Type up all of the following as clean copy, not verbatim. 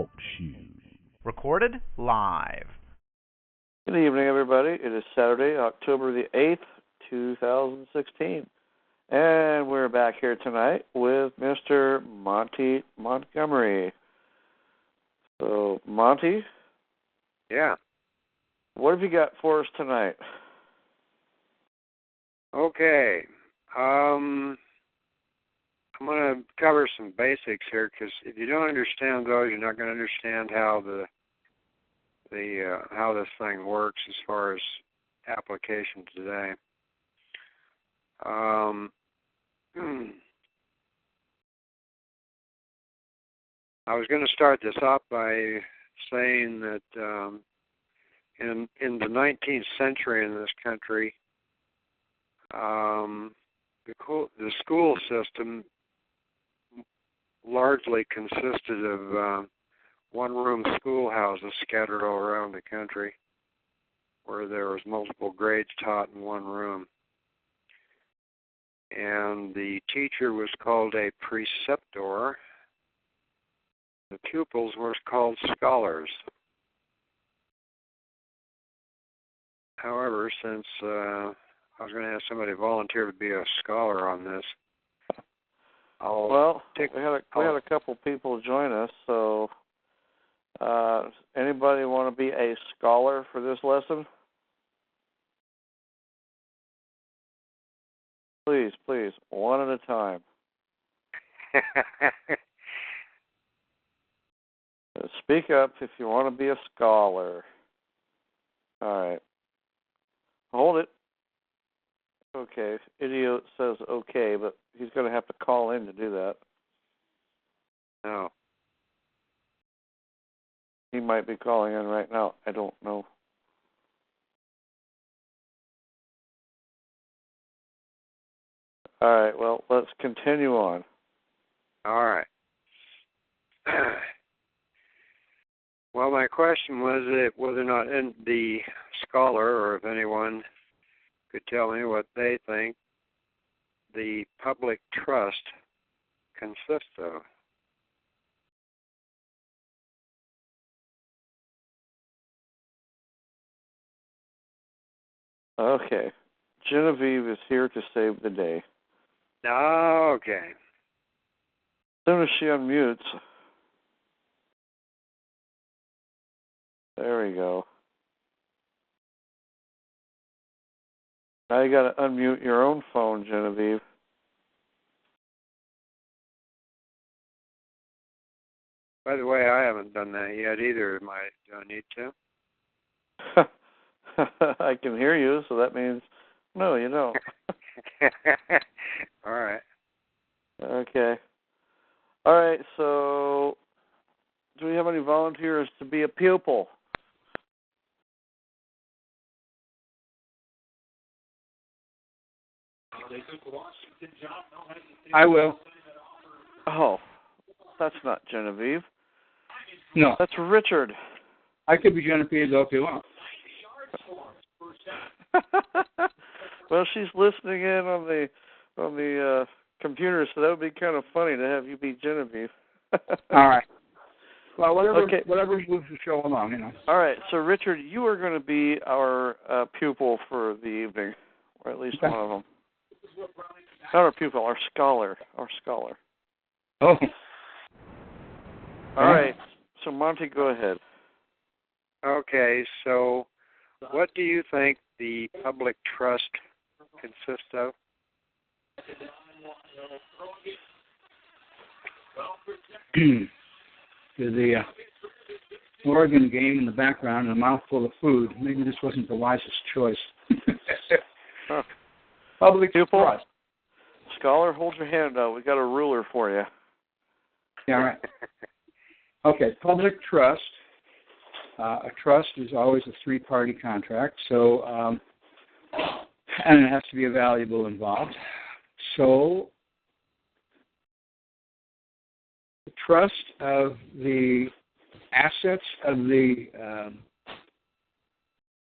Talk Shoes. Recorded live. Good evening, everybody. It is Saturday, October the 8th, 2016. And we're back here tonight with Mr. Monty Montgomery. So, Monty? Yeah. What have you got for us tonight? Okay. I'm going to cover some basics here, because if you don't understand those, you're not going to understand how how this thing works as far as application today. I was going to start this off by saying that in the 19th century in this country, the school system largely consisted of one-room schoolhouses scattered all around the country, where there was multiple grades taught in one room. And the teacher was called a preceptor. The pupils were called scholars. However, since I was going to have somebody volunteer to be a scholar on this, we had a couple people join us, so anybody want to be a scholar for this lesson? Please, one at a time. Speak up if you want to be a scholar. All right. Hold it. Okay. Idiot says okay, but he's going to have to call in to do that. No. He might be calling in right now. I don't know. All right. Well, let's continue on. All right. Well, my question was whether or not the scholar, or if anyone could tell me what they think the public trust consists of. Okay. Genevieve is here to save the day. Okay. As soon as she unmutes. There we go. Now you got to unmute your own phone, Genevieve. By the way, I haven't done that yet either. Do I need to? I can hear you, so that means no, you don't. All right. Okay. All right, so do we have any volunteers to be a pupil? I will. Oh, that's not Genevieve. No. That's Richard. I could be Genevieve though if you want. Well, she's listening in on the computer, so that would be kind of funny to have you be Genevieve. All right. Well, whatever moves the show along, you know. All right. So, Richard, you are going to be our pupil for the evening, or at least one of them. Not our pupil, our scholar. Oh. All right. So, Monty, go ahead. Okay. So, what do you think the public trust consists of? The Oregon game in the background and a mouthful of food. Maybe this wasn't the wisest choice. Public pupil, trust. Scholar, hold your hand out. We got a ruler for you. Yeah, all right. Okay, public trust. A trust is always a three-party contract, so and it has to be a valuable involved. So the trust of the assets of the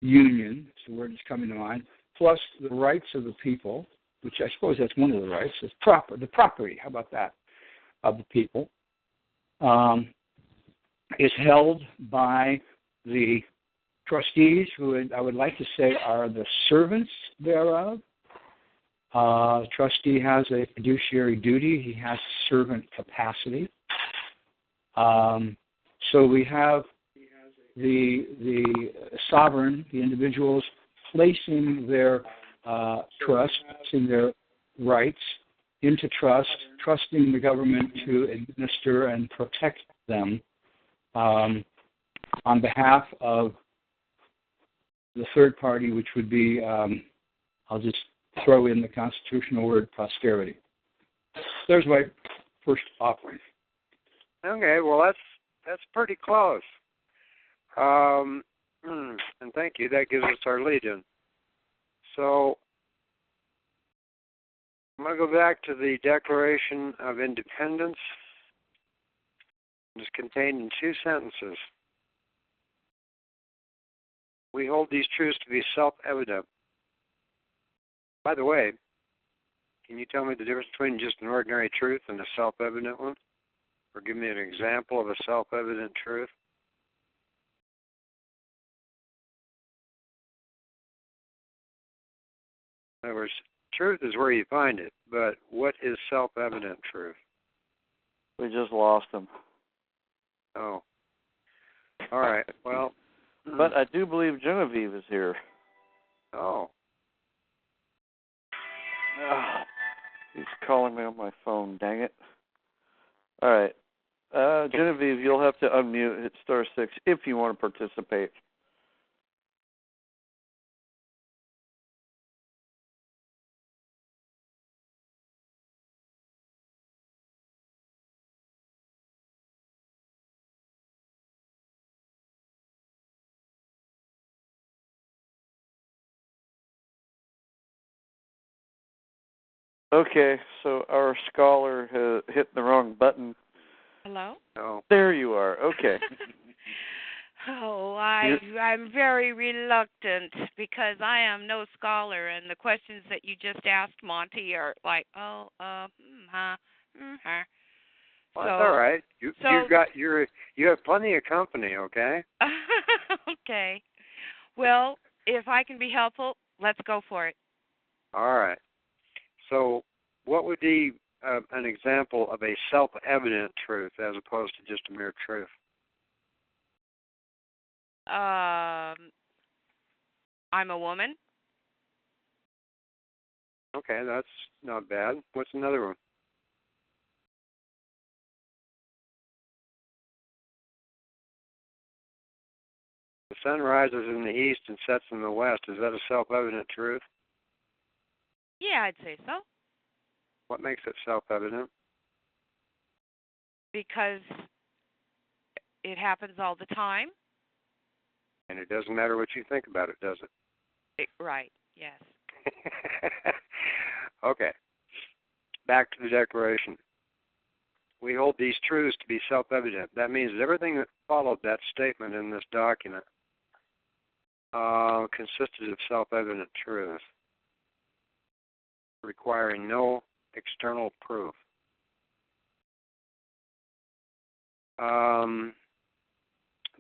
union, it's the word that's coming to mind, plus the rights of the people, which I suppose that's one of the rights, is the property, how about that, of the people. is held by the trustees, who I would like to say are the servants thereof. Trustee has a fiduciary duty. He has servant capacity. So we have the sovereign, the individuals, placing their trust, placing their rights into trust, trusting the government to administer and protect them on behalf of the third party, which would be, I'll just throw in the constitutional word, posterity. There's my first offering. Okay, well, that's pretty close. And thank you. That gives us our lead-in. So I'm going to go back to the Declaration of Independence. It's contained in 2 sentences. We hold these truths to be self-evident. By the way, can you tell me the difference between just an ordinary truth and a self-evident one? Or give me an example of a self-evident truth? In other words, truth is where you find it, but what is self-evident truth? We just lost him. Oh. All right, well. But I do believe Genevieve is here. Oh. He's calling me on my phone, dang it. All right. Genevieve, you'll have to unmute, hit *6 if you want to participate. Okay, so our scholar has hit the wrong button. Hello? No. There you are. Okay. I'm very reluctant because I am no scholar, and the questions that you just asked, Monty, are like, Well, So, that's all right. You have plenty of company, okay? okay. Well, if I can be helpful, let's go for it. All right. So, what would be an example of a self-evident truth as opposed to just a mere truth? I'm a woman. Okay, that's not bad. What's another one? The sun rises in the east and sets in the west. Is that a self-evident truth? Yeah, I'd say so. What makes it self-evident? Because it happens all the time. And it doesn't matter what you think about it, does it? Right, yes. Okay. Back to the Declaration. We hold these truths to be self-evident. That means that everything that followed that statement in this document consisted of self-evident truths, requiring no external proof.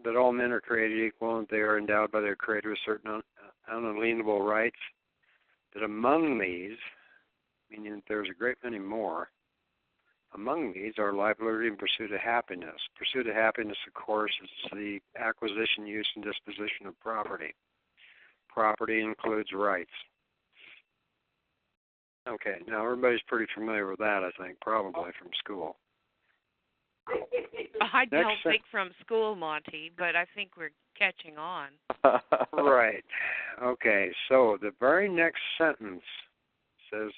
That all men are created equal and they are endowed by their Creator with certain unalienable rights. That among these, meaning that there's a great many more, among these are life, liberty, and pursuit of happiness. Pursuit of happiness, of course, is the acquisition, use, and disposition of property. Property includes rights. Okay, now everybody's pretty familiar with that, I think, probably from school. I don't think from school, Monty, but I think we're catching on. Right. Okay, so the very next sentence says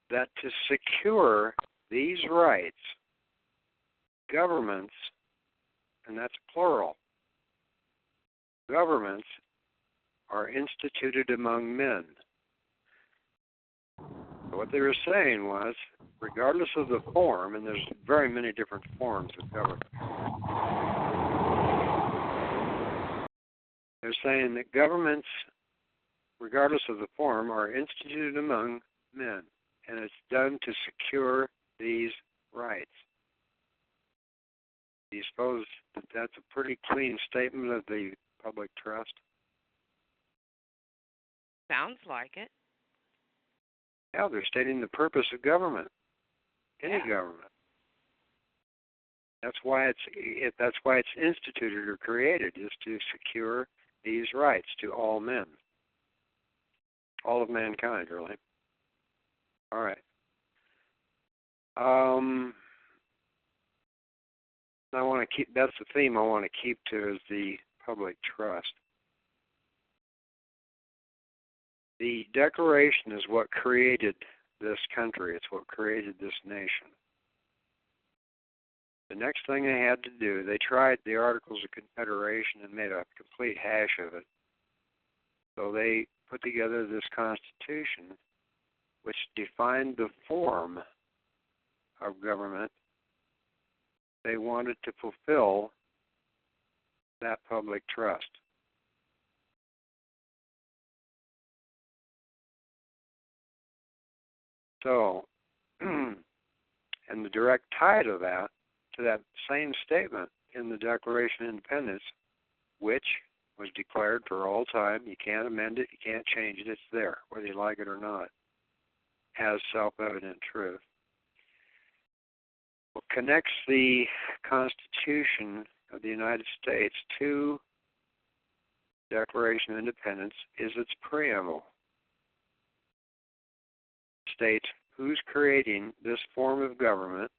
that to secure these rights, governments, and that's plural, governments are instituted among men. What they were saying was, regardless of the form, and there's very many different forms of government, they're saying that governments, regardless of the form, are instituted among men, and it's done to secure these rights. you suppose that that's a pretty clean statement of the public trust? Sounds like it. Yeah, they're stating the purpose of government, any government. That's why it's instituted or created, is to secure these rights to all men, all of mankind, really. All right. I want to keep. That's the theme I want to keep to, is the public trust. The Declaration is what created this country. It's what created this nation. The next thing they had to do, they tried the Articles of Confederation and made a complete hash of it. So they put together this Constitution, which defined the form of government they wanted to fulfill that public trust. So, and the direct tie to that same statement in the Declaration of Independence, which was declared for all time, you can't amend it, you can't change it, it's there, whether you like it or not, as self-evident truth. What connects the Constitution of the United States to the Declaration of Independence is its preamble. It states who's creating this form of government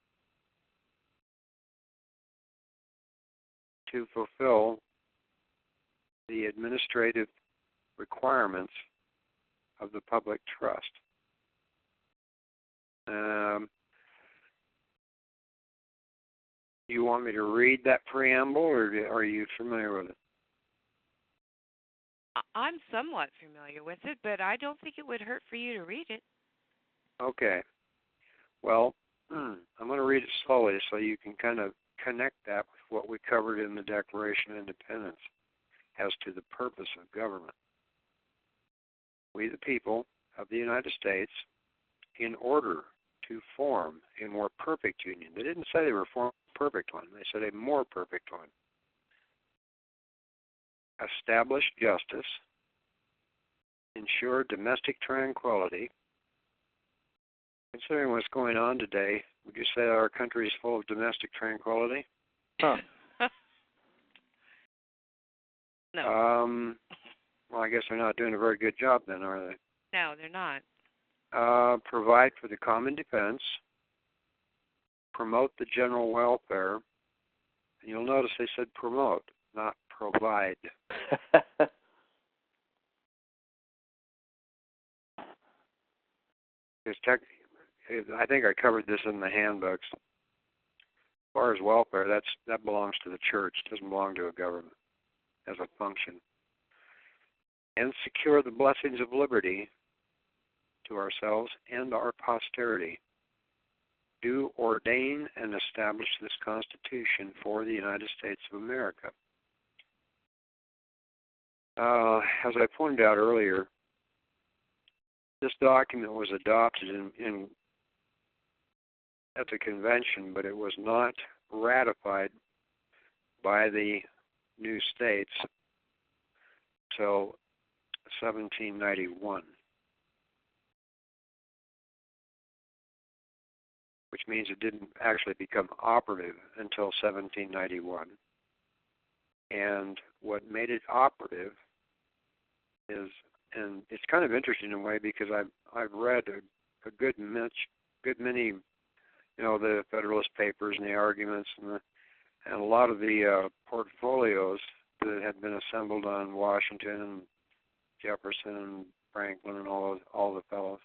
to fulfill the administrative requirements of the public trust. You want me to read that preamble, or are you familiar with it? I'm somewhat familiar with it, but I don't think it would hurt for you to read it. Okay. Well, I'm going to read it slowly so you can kind of connect that with what we covered in the Declaration of Independence as to the purpose of government. We, the people of the United States, in order to form a more perfect union. They didn't say they were forming a perfect one. They said a more perfect one. Establish justice. Ensure domestic tranquility. Considering what's going on today, would you say our country is full of domestic tranquility? Huh. No. Well, I guess they're not doing a very good job then, are they? No, they're not. Provide for the common defense, promote the general welfare, and you'll notice they said promote, not provide. I think I covered this in the handbooks. As far as welfare, that belongs to the church. It doesn't belong to a government as a function. And secure the blessings of liberty to ourselves and our posterity. Do ordain and establish this Constitution for the United States of America. As I pointed out earlier, this document was adopted at the convention, but it was not ratified by the new states until 1791. Which means it didn't actually become operative until 1791. And what made it operative is, and it's kind of interesting in a way because I've read a good many, the Federalist Papers and the arguments and a lot of the portfolios that had been assembled on Washington, Jefferson, Franklin, and all the fellows.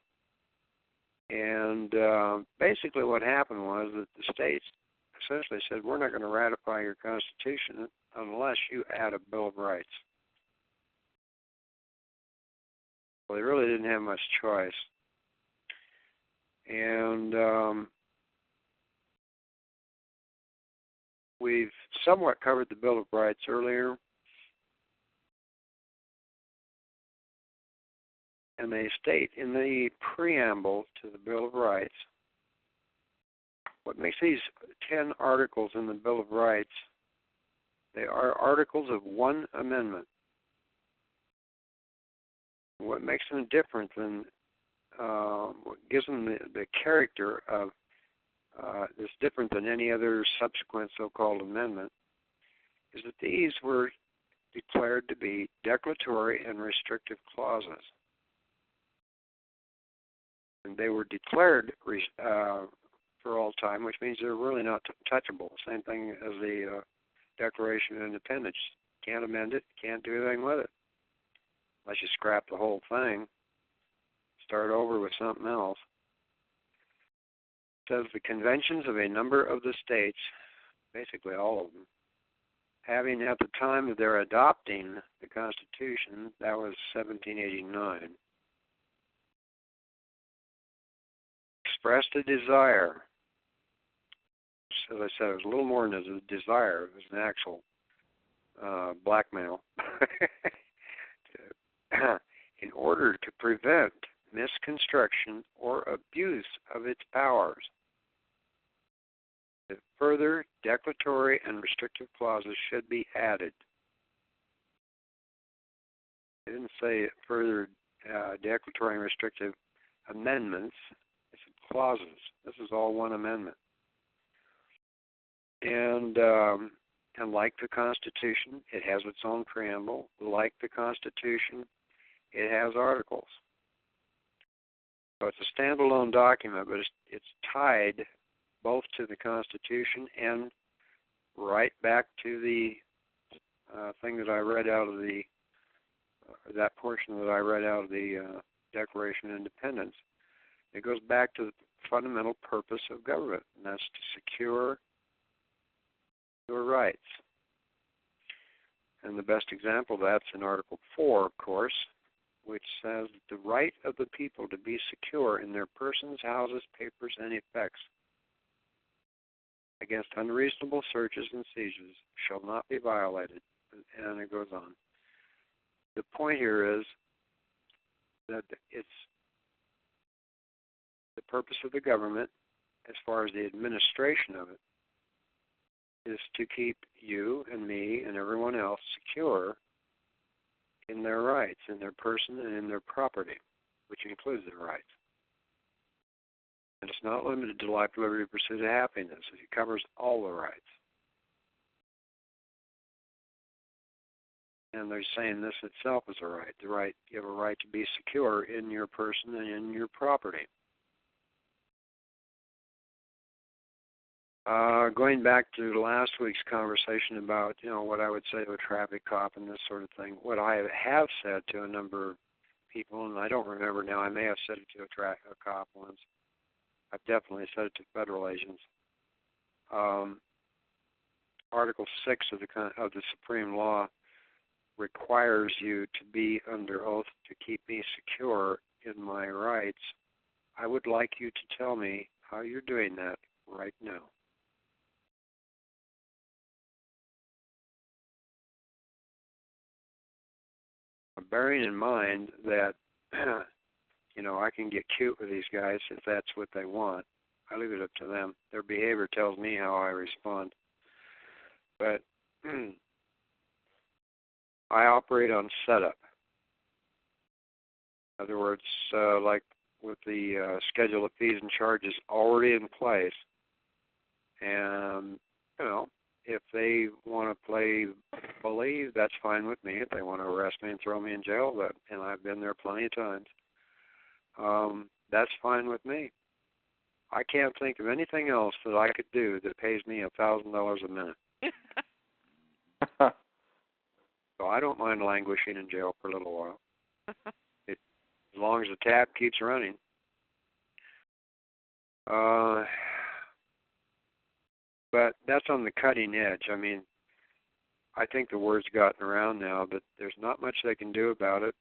And basically what happened was that the states essentially said, we're not going to ratify your Constitution unless you add a Bill of Rights. Well, they really didn't have much choice. And we've somewhat covered the Bill of Rights earlier. And they state in the preamble to the Bill of Rights What makes these 10 articles in the Bill of Rights, they are articles of one amendment. What makes them different than, what gives them the character of, is different than any other subsequent so-called amendment, is that these were declared to be declaratory and restrictive clauses. And they were declared for all time, which means they're really not touchable. Same thing as the Declaration of Independence. Can't amend it, can't do anything with it. Unless you scrap the whole thing, start over with something else. It says the conventions of a number of the states, basically all of them, having at the time of their adopting the Constitution, that was 1789, expressed a desire. As I said, it was a little more than a desire. It was an actual blackmail. In order to prevent misconstruction or abuse of its powers, the further declaratory and restrictive clauses should be added. It didn't say further declaratory and restrictive amendments. It said clauses. This is all one amendment. And like the Constitution, it has its own preamble. Like the Constitution, it has articles. So it's a standalone document, but it's tied both to the Constitution and right back to the thing that I read out of the, that portion that I read out of the Declaration of Independence. It goes back to the fundamental purpose of government, and that's to secure your rights. And the best example of that's in Article 4, of course, which says the right of the people to be secure in their persons, houses, papers, and effects against unreasonable searches and seizures shall not be violated. And it goes on. The point here is that it's the purpose of the government, as far as the administration of it, is to keep you and me and everyone else secure in their rights, in their person and in their property, which includes their rights. And it's not limited to life, liberty, pursuit of happiness. It covers all the rights. And they're saying this itself is a right. The right, you have a right to be secure in your person and in your property. Going back to last week's conversation about, what I would say to a traffic cop and this sort of thing, what I have said to a number of people, and I don't remember now, I may have said it to a cop once. I've definitely said it to federal agents. Article 6 of the Supreme Law requires you to be under oath to keep me secure in my rights. I would like you to tell me how you're doing that right now. Bearing in mind that, I can get cute with these guys if that's what they want. I leave it up to them. Their behavior tells me how I respond. But I operate on setup. In other words, like with the schedule of fees and charges already in place, and, if they want to play bully, that's fine with me. If they want to arrest me and throw me in jail, and I've been there plenty of times, that's fine with me. I can't think of anything else that I could do that pays me $1,000 a minute. So I don't mind languishing in jail for a little while. As long as the tap keeps running. But that's on the cutting edge. I mean, I think the word's gotten around now, but there's not much they can do about it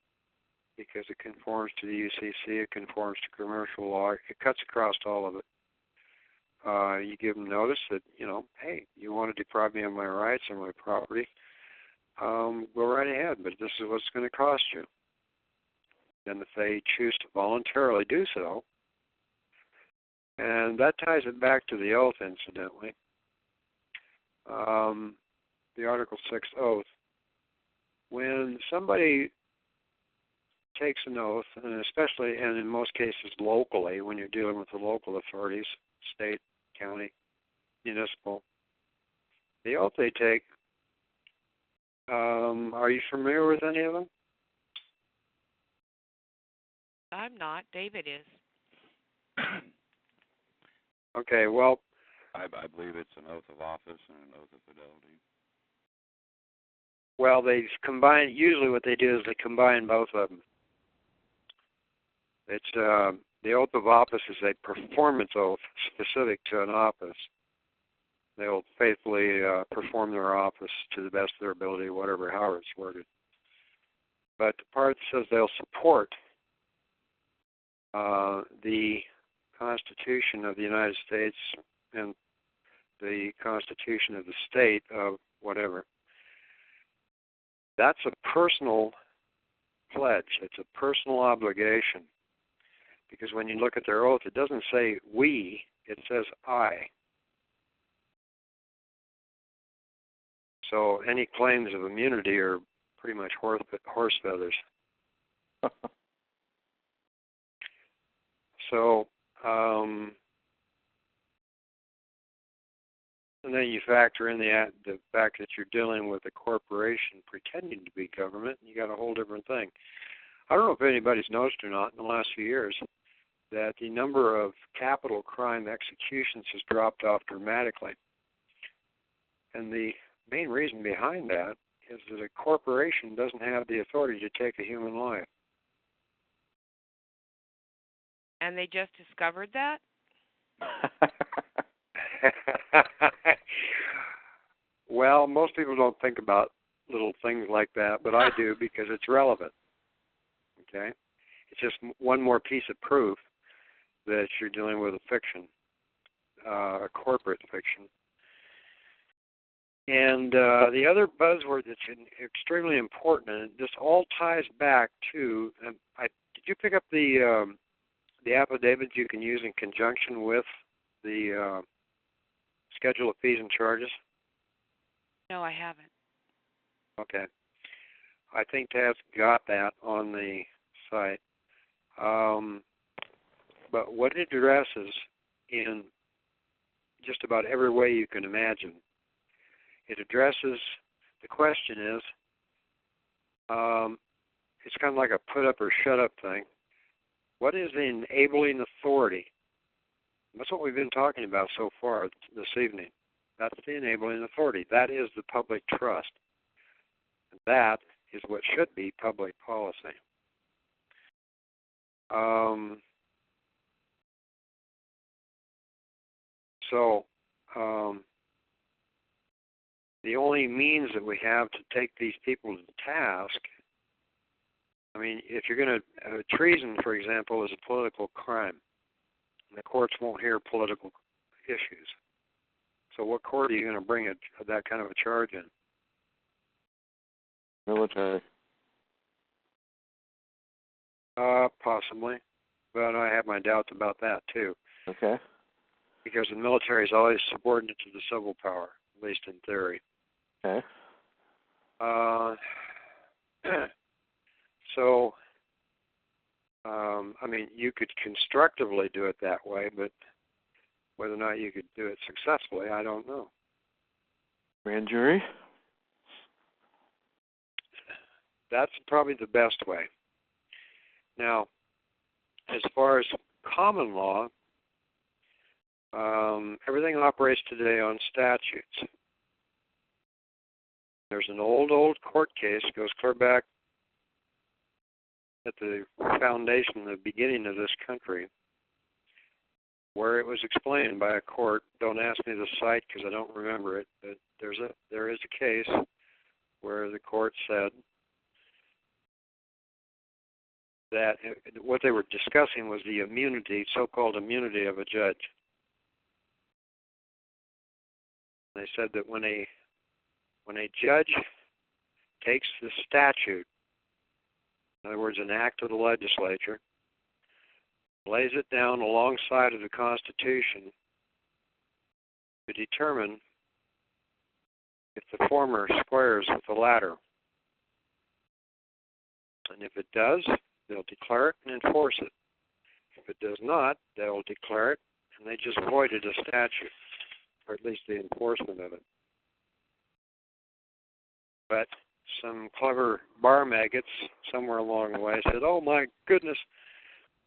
because it conforms to the UCC, it conforms to commercial law, it cuts across all of it. You give them notice that, hey, you want to deprive me of my rights or my property, go right ahead, but this is what's going to cost you. And if they choose to voluntarily do so, And that ties it back to the oath, incidentally. The Article 6 oath. When somebody takes an oath, and especially, and in most cases locally, when you're dealing with the local authorities, state, county, municipal, the oath they take, are you familiar with any of them? I'm not. David is. Okay, well, I believe it's an oath of office and an oath of fidelity. Well, they combine. Usually, what they do is they combine both of them. It's the oath of office is a performance oath specific to an office. They'll faithfully perform their office to the best of their ability, however it's worded. But the part that says they'll support the Constitution of the United States and the Constitution of the state of whatever. That's a personal pledge. It's a personal obligation. Because when you look at their oath, it doesn't say we, it says I. So any claims of immunity are pretty much horse feathers. So, and then you factor in the fact that you're dealing with a corporation pretending to be government, and you got a whole different thing. I don't know if anybody's noticed or not in the last few years that the number of capital crime executions has dropped off dramatically. And the main reason behind that is that a corporation doesn't have the authority to take a human life. And they just discovered that? Well, most people don't think about little things like that, but I do because it's relevant. Okay? It's just one more piece of proof that you're dealing with a fiction, a corporate fiction. And the other buzzword that's extremely important, and this all ties back to, did you pick up the affidavits you can use in conjunction with the schedule of fees and charges? No, I haven't. Okay. I think Tad's got that on the site. But what it addresses in just about every way you can imagine, it addresses, the question is, it's kind of like a put up or shut up thing. What is the enabling authority? That's what we've been talking about so far this evening. That's the enabling authority. That is the public trust. That is what should be public policy. The only means that we have to take these people to task, I mean, if you're going to, treason, for example, is a political crime. And the courts won't hear political issues. So what court are you going to bring that kind of a charge in? Military. Possibly. But I have my doubts about that, too. Okay. Because the military is always subordinate to the civil power, at least in theory. Okay. So, I mean, you could constructively do it that way, but whether or not you could do it successfully, I don't know. Grand jury? That's probably the best way. Now, as far as common law, everything operates today on statutes. There's an old court case, goes clear back at the foundation, the beginning of this country, where it was explained by a court. Don't ask me the site because I don't remember it, but there is a case where the court said that what they were discussing was the immunity, so-called immunity of a judge. They said that when a judge takes the statute, in other words, an act of the legislature, lays it down alongside of the Constitution to determine if the former squares with the latter. And if it does, they'll declare it and enforce it. If it does not, they'll declare it and they just voided a statute, or at least the enforcement of it. But some clever bar maggots somewhere along the way said, oh my goodness,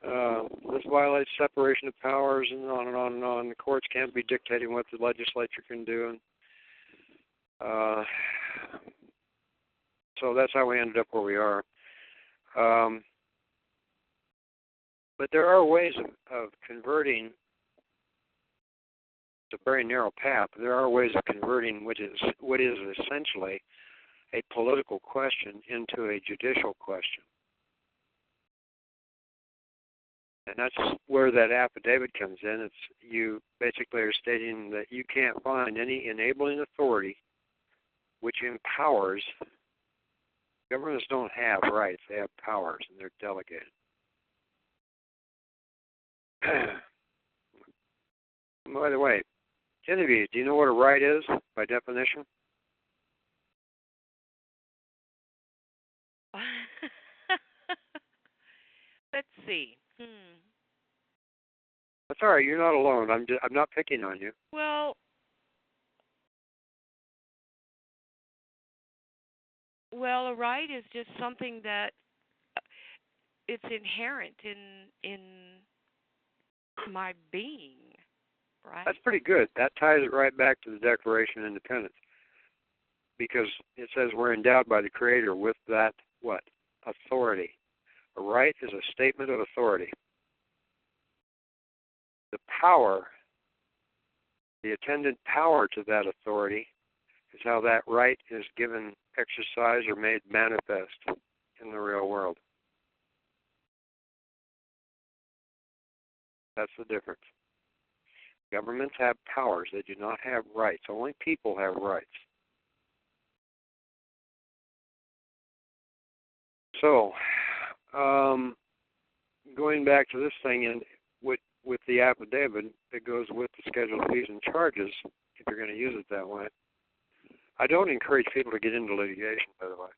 this violates separation of powers, and on and on and on. The courts can't be dictating what the legislature can do. And so that's how we ended up where we are. But there are ways of converting. It's a very narrow path. There are ways of converting what is essentially a political question into a judicial question. And that's where that affidavit comes in. It's you basically are stating that you can't find any enabling authority which empowers. Governments don't have rights, they have powers, and they're delegated. By the way, any of you, do you know what a right is by definition? Let's see. That's all right. You're not alone. I'm not picking on you. Well, a right is just something that it's inherent in my being, right? That's pretty good. That ties it right back to the Declaration of Independence, because it says we're endowed by the Creator with that, what? Authority. A right is a statement of authority. The power, the attendant power to that authority is how that right is given exercise or made manifest in the real world. That's the difference. Governments have powers. They do not have rights. Only people have rights. So, going back to this thing, and with the affidavit that goes with the schedule of fees and charges, if you're going to use it that way. I don't encourage people to get into litigation, by the way.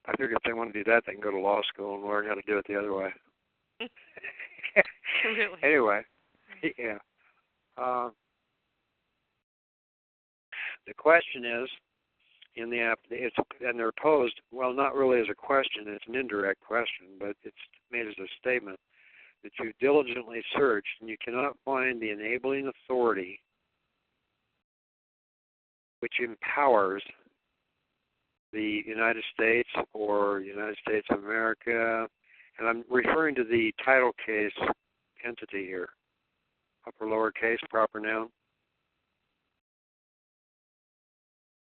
I figure if they want to do that, they can go to law school and learn how to do it the other way. Really? Anyway, yeah. The question is, in the and they're posed, well, not really as a question, it's an indirect question, but it's made as a statement that you diligently searched and you cannot find the enabling authority which empowers the United States or United States of America, and I'm referring to the title case entity here, upper lower case, proper noun,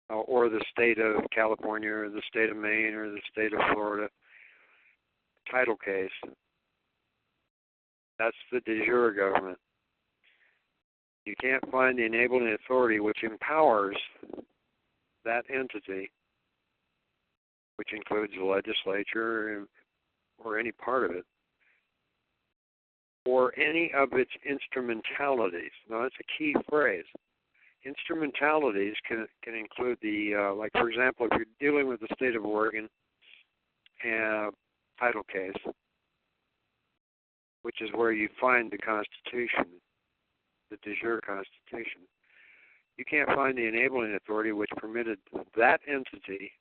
or the state of California or the state of Maine or the state of Florida, title case. That's the de jure government. You can't find the enabling authority which empowers that entity, which includes the legislature or any part of it, or any of its instrumentalities. Now, that's a key phrase. Instrumentalities can include the, like, for example, if you're dealing with the state of Oregon, title case, which is where you find the Constitution, the de jure Constitution, you can't find the enabling authority which permitted that entity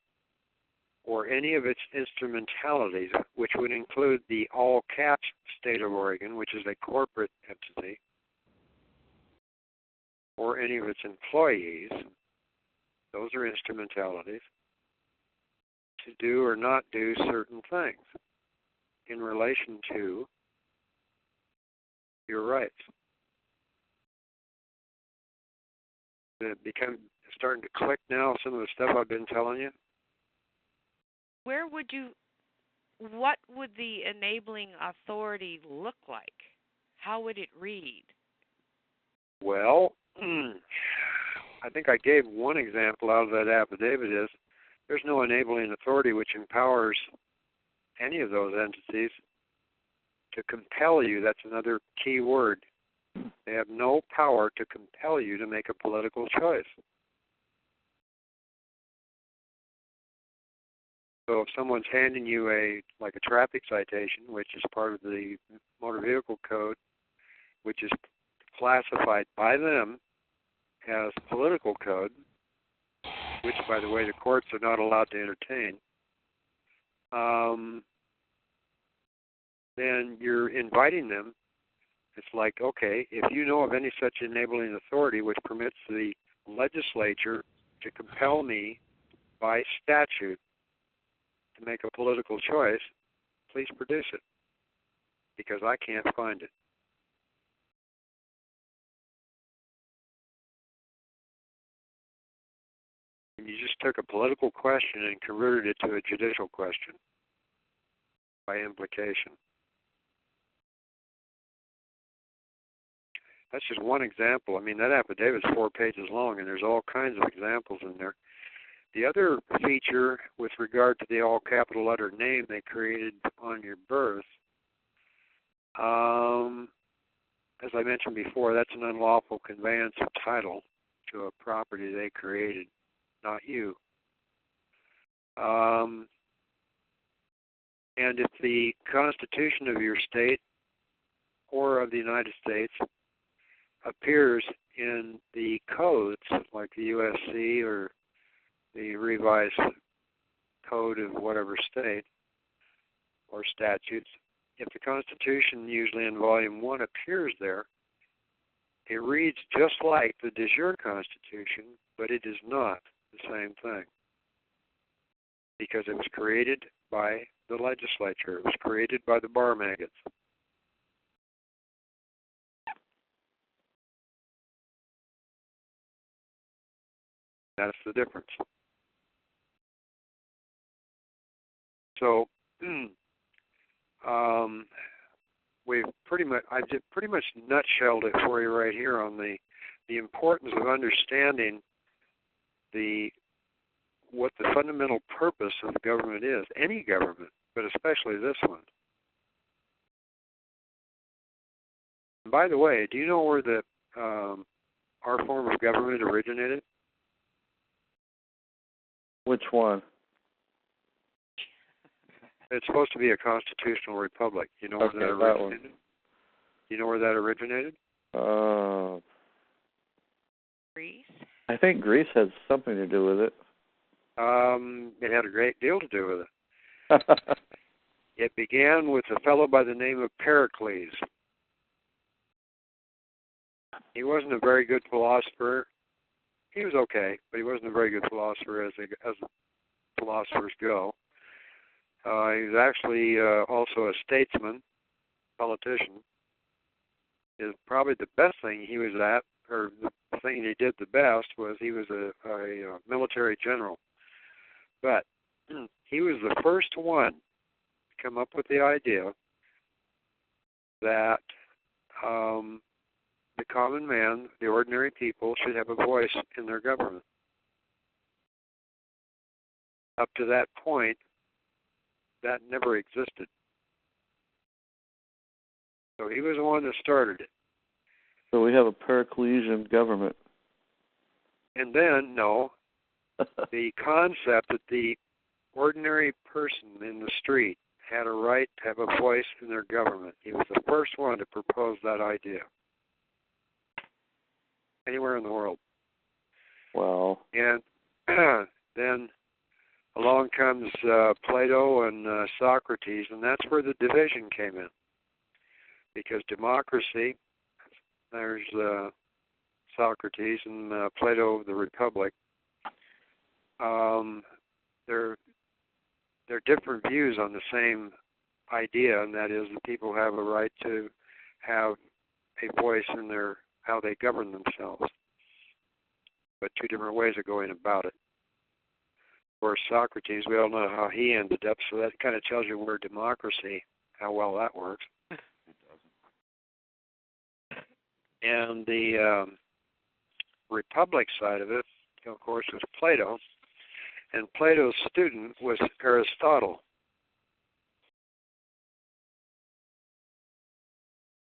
or any of its instrumentalities, which would include the all-caps state of Oregon, which is a corporate entity, or any of its employees, those are instrumentalities, to do or not do certain things in relation to your rights. Did it become starting to click now, some of the stuff I've been telling you? What would the enabling authority look like? How would it read? Well, I think I gave one example out of that affidavit is there's no enabling authority which empowers any of those entities to compel you. That's another key word. They have no power to compel you to make a political choice. So if someone's handing you a traffic citation, which is part of the motor vehicle code, which is classified by them as political code, which, by the way, the courts are not allowed to entertain, then you're inviting them. It's like, okay, if you know of any such enabling authority which permits the legislature to compel me by statute to make a political choice, please produce it, because I can't find it. And you just took a political question and converted it to a judicial question by implication. That's just one example. I mean, that affidavit's 4 pages long, and there's all kinds of examples in there. The other feature with regard to the all-capital letter name they created on your birth, as I mentioned before, that's an unlawful conveyance of title to a property they created, not you. And if the Constitution of your state or of the United States appears in the codes, like the USC or the revised code of whatever state or statutes, if the Constitution, usually in Volume 1, appears there, it reads just like the de jure Constitution, but it is not the same thing, because it was created by the legislature. It was created by the bar maggots. That's the difference. So, I just pretty much nutshelled it for you right here on the importance of understanding what the fundamental purpose of the government is, any government, but especially this one. And by the way, do you know where our form of government originated? Which one? It's supposed to be a constitutional republic. You know where that originated? You know where that originated? Greece. I think Greece had something to do with it. It had a great deal to do with it. It began with a fellow by the name of Pericles. He wasn't a very good philosopher. He was okay, but he wasn't a very good philosopher as philosophers go. He was actually also a statesman, politician. Is probably the best thing he was at, or the thing he did the best, was he was a military general. But he was the first one to come up with the idea that the common man, the ordinary people, should have a voice in their government. Up to that point, that never existed. So he was the one that started it. So we have a Periclesian government. And then, the concept that the ordinary person in the street had a right to have a voice in their government. He was the first one to propose that idea. Anywhere in the world. Wow. And then along comes Plato and Socrates, and that's where the division came in. Because democracy, there's Socrates and Plato, the Republic. They're different views on the same idea, and that is that people have a right to have a voice in how they govern themselves. But two different ways of going about it. Of course, Socrates, we all know how he ended up, so that kind of tells you where democracy, how well that works. And the Republic side of it, of course, was Plato. And Plato's student was Aristotle.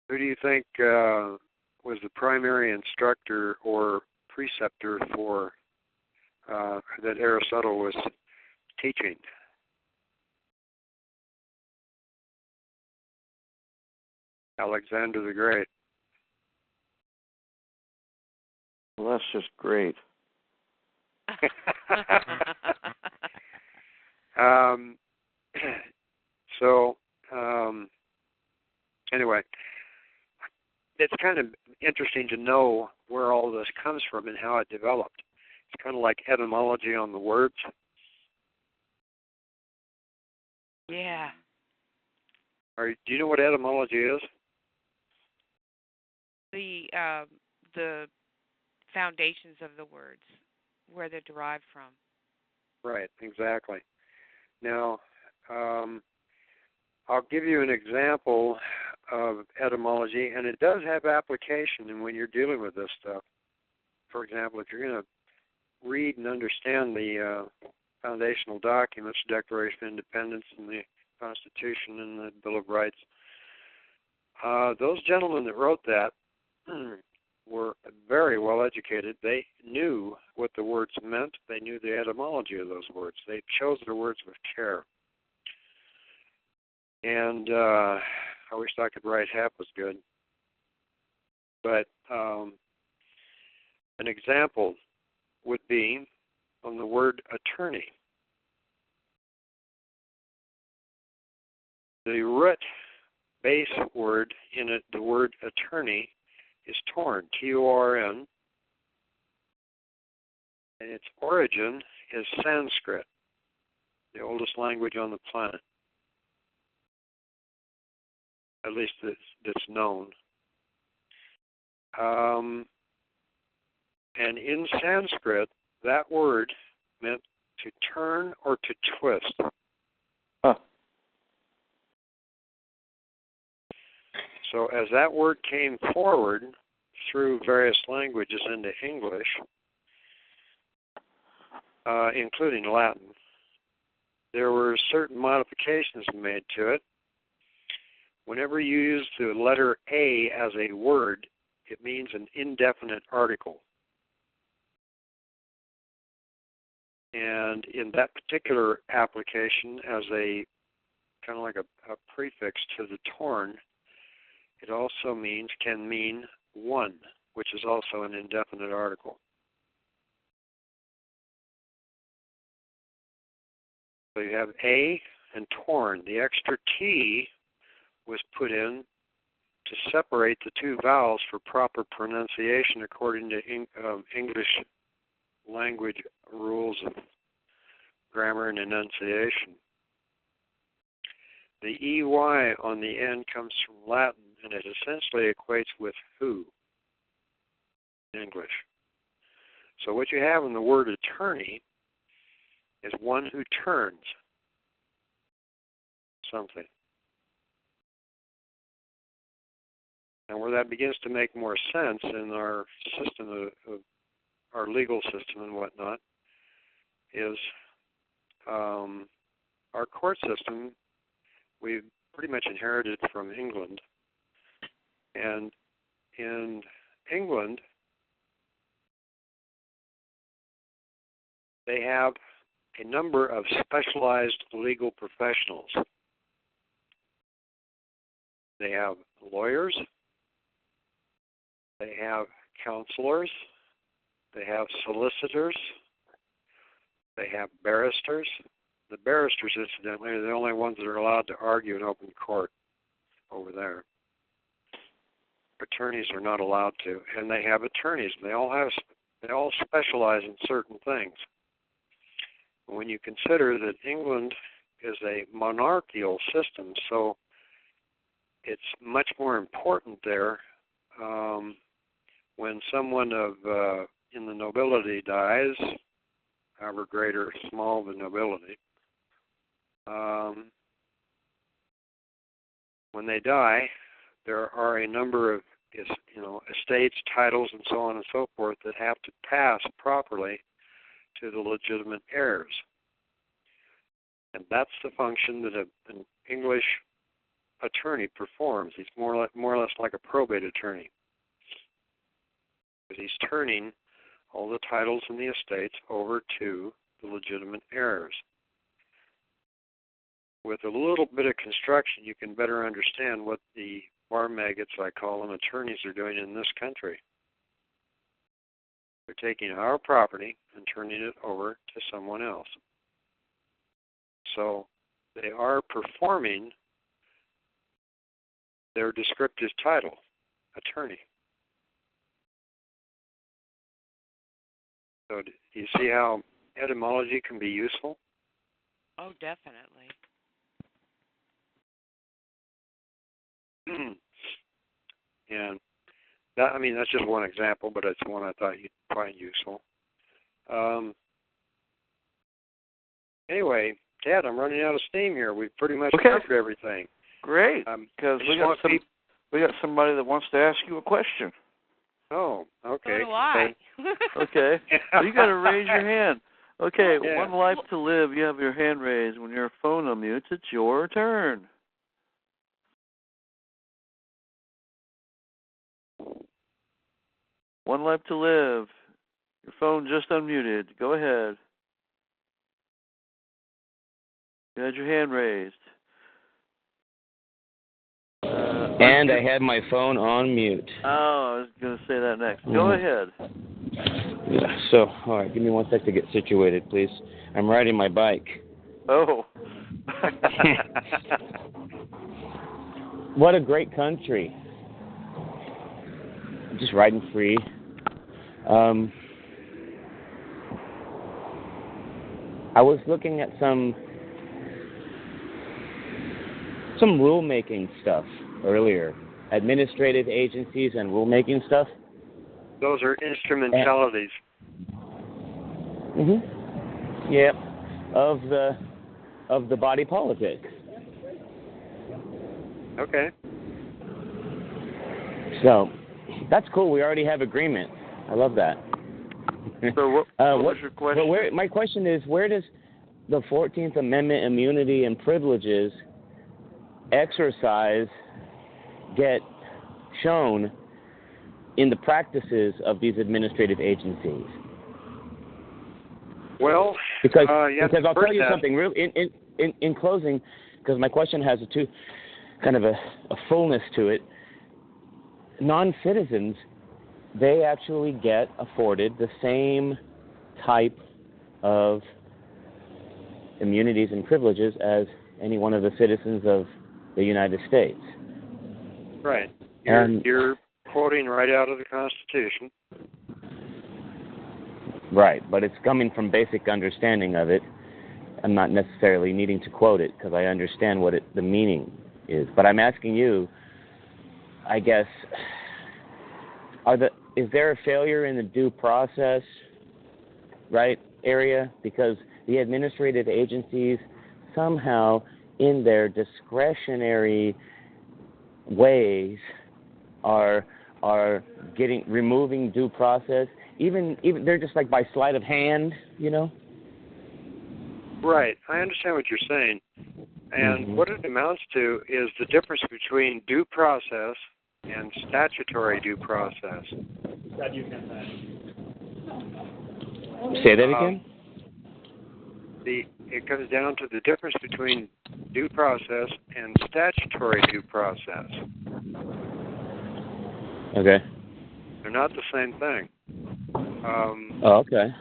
Who do you think was the primary instructor or preceptor for that Aristotle was teaching? Alexander the Great. Well, that's just great. Anyway, it's kind of interesting to know where all this comes from and how it developed. It's kind of like etymology on the words. Yeah. Do you know what etymology is? The foundations of the words, where they're derived from. Right, exactly. Now, I'll give you an example of etymology, and it does have application when you're dealing with this stuff. For example, if you're going to read and understand the foundational documents, the Declaration of Independence and the Constitution and the Bill of Rights, those gentlemen that wrote that were very well educated. They knew what the words meant. They knew the etymology of those words. They chose their words with care. And I wish I could write half as good. But an example would be on the word attorney. The root base word in it, the word attorney, is torn, T-O-R-N, and its origin is Sanskrit, the oldest language on the planet, at least that's known. And in Sanskrit, that word meant to turn or to twist. Huh. So as that word came forward through various languages into English, including Latin, there were certain modifications made to it. Whenever you use the letter A as a word, it means an indefinite article. And in that particular application, as a kind of like a prefix to the torn, it also can mean one, which is also an indefinite article. So you have A and torn. The extra T was put in to separate the two vowels for proper pronunciation according to English language rules of grammar and enunciation. The EY on the end comes from Latin, and it essentially equates with who in English. So what you have in the word attorney is one who turns something. And where that begins to make more sense in our system of our legal system and whatnot is our court system. We've pretty much inherited from England. And in England, they have a number of specialized legal professionals. They have lawyers, they have counselors, they have solicitors, they have barristers. The barristers, incidentally, are the only ones that are allowed to argue in open court over there. Attorneys are not allowed to, and they have attorneys. They all specialize in certain things. When you consider that England is a monarchical system, so it's much more important there when someone in the nobility dies, however great or small the nobility. When they die, there are a number of estates, titles, and so on and so forth that have to pass properly to the legitimate heirs. And that's the function that an English attorney performs. He's more or less like a probate attorney. But he's turning all the titles in the estates over to the legitimate heirs. With a little bit of construction, you can better understand what the bar maggots, I call them, attorneys are doing in this country. They're taking our property and turning it over to someone else. So they are performing their descriptive title, attorney. So do you see how etymology can be useful? Oh, definitely. And that, I mean, that's just one example, but it's one I thought you'd find useful. Anyway, Ted, I'm running out of steam here. We've pretty much covered everything. Great, because we got somebody that wants to ask you a question. Oh, okay. So do I. Okay. Well, you got to raise your hand. Okay, Yeah. One life to live. You have your hand raised. When your phone unmutes, it's your turn. One life to live. Your phone just unmuted. Go ahead. You had your hand raised. And I had my phone on mute. Oh, I was going to say that next. Go ahead. Yeah, so, all right, give me 1 sec to get situated, please. I'm riding my bike. Oh. What a great country. I'm just riding free. I was looking at some rulemaking stuff earlier, administrative agencies and rulemaking stuff. Those are instrumentalities. Yeah, of the body politic. Okay. So that's cool. We already have agreement. I love that. So what was your question? But my question is, where does the 14th Amendment immunity and privileges exercise get shown in the practices of these administrative agencies? Well, because I'll tell you something real in closing, because my question has kind of a fullness to it. Non-citizens, they actually get afforded the same type of immunities and privileges as any one of the citizens of the United States. Right. You're quoting right out of the Constitution. Right, but it's coming from basic understanding of it. I'm not necessarily needing to quote it because I understand what the meaning is. But I'm asking you, I guess, is there a failure in the due process, right, area? Because the administrative agencies somehow, in their discretionary ways, are removing due process. Even they're just like by sleight of hand, you know. Right. I understand what you're saying, and what it amounts to is the difference between due process and statutory due process. Say that again? It comes down to the difference between due process and statutory due process. Okay. They're not the same thing. Okay.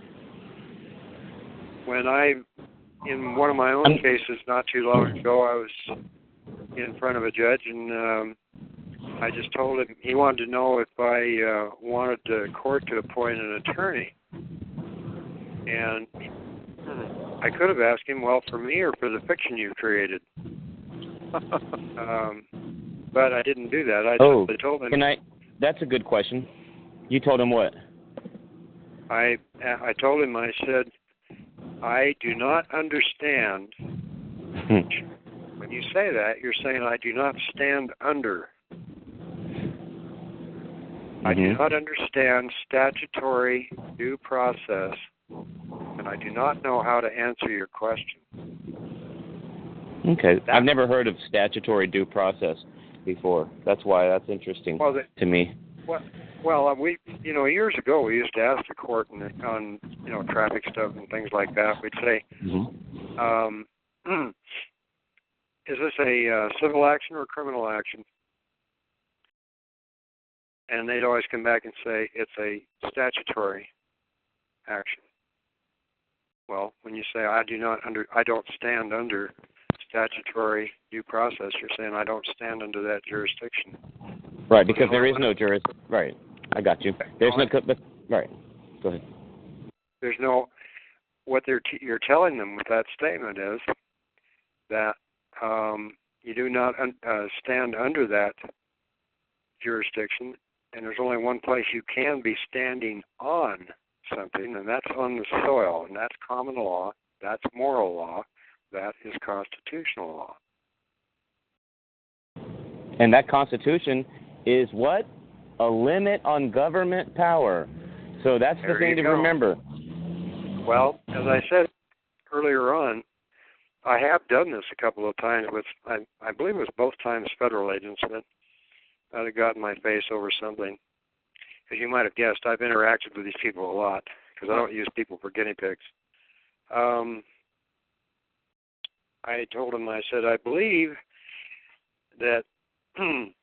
When in one of my own cases not too long ago, I was in front of a judge, and I just told him, he wanted to know if I wanted the court to appoint an attorney. And I could have asked him, well, for me or for the fiction you've created? But I didn't do that. I simply told him. That's a good question. You told him what? I told him, I said, I do not understand. When you say that, you're saying I do not stand under. I do not understand statutory due process, and I do not know how to answer your question. Okay. I've never heard of statutory due process before. That's why that's interesting to me. Well, we, years ago we used to ask the court on traffic stuff and things like that. We'd say, is this a civil action or criminal action? And they'd always come back and say it's a statutory action. Well, when you say I don't stand under statutory due process, you're saying I don't stand under that jurisdiction. Right, because there is no jurisdiction. Right, I got you. There's no. Right, go ahead. There's no. What you're telling them with that statement is that you do not stand under that jurisdiction, and there's only one place you can be standing on something, and that's on the soil, and that's common law, that's moral law, that is constitutional law. And that Constitution is what? A limit on government power. So that's the thing to remember. Well, as I said earlier on, I have done this a couple of times with, I believe it was both times federal agents that had got in my face over something. As you might have guessed, I've interacted with these people a lot because I don't use people for guinea pigs. I told him, I said, I believe that in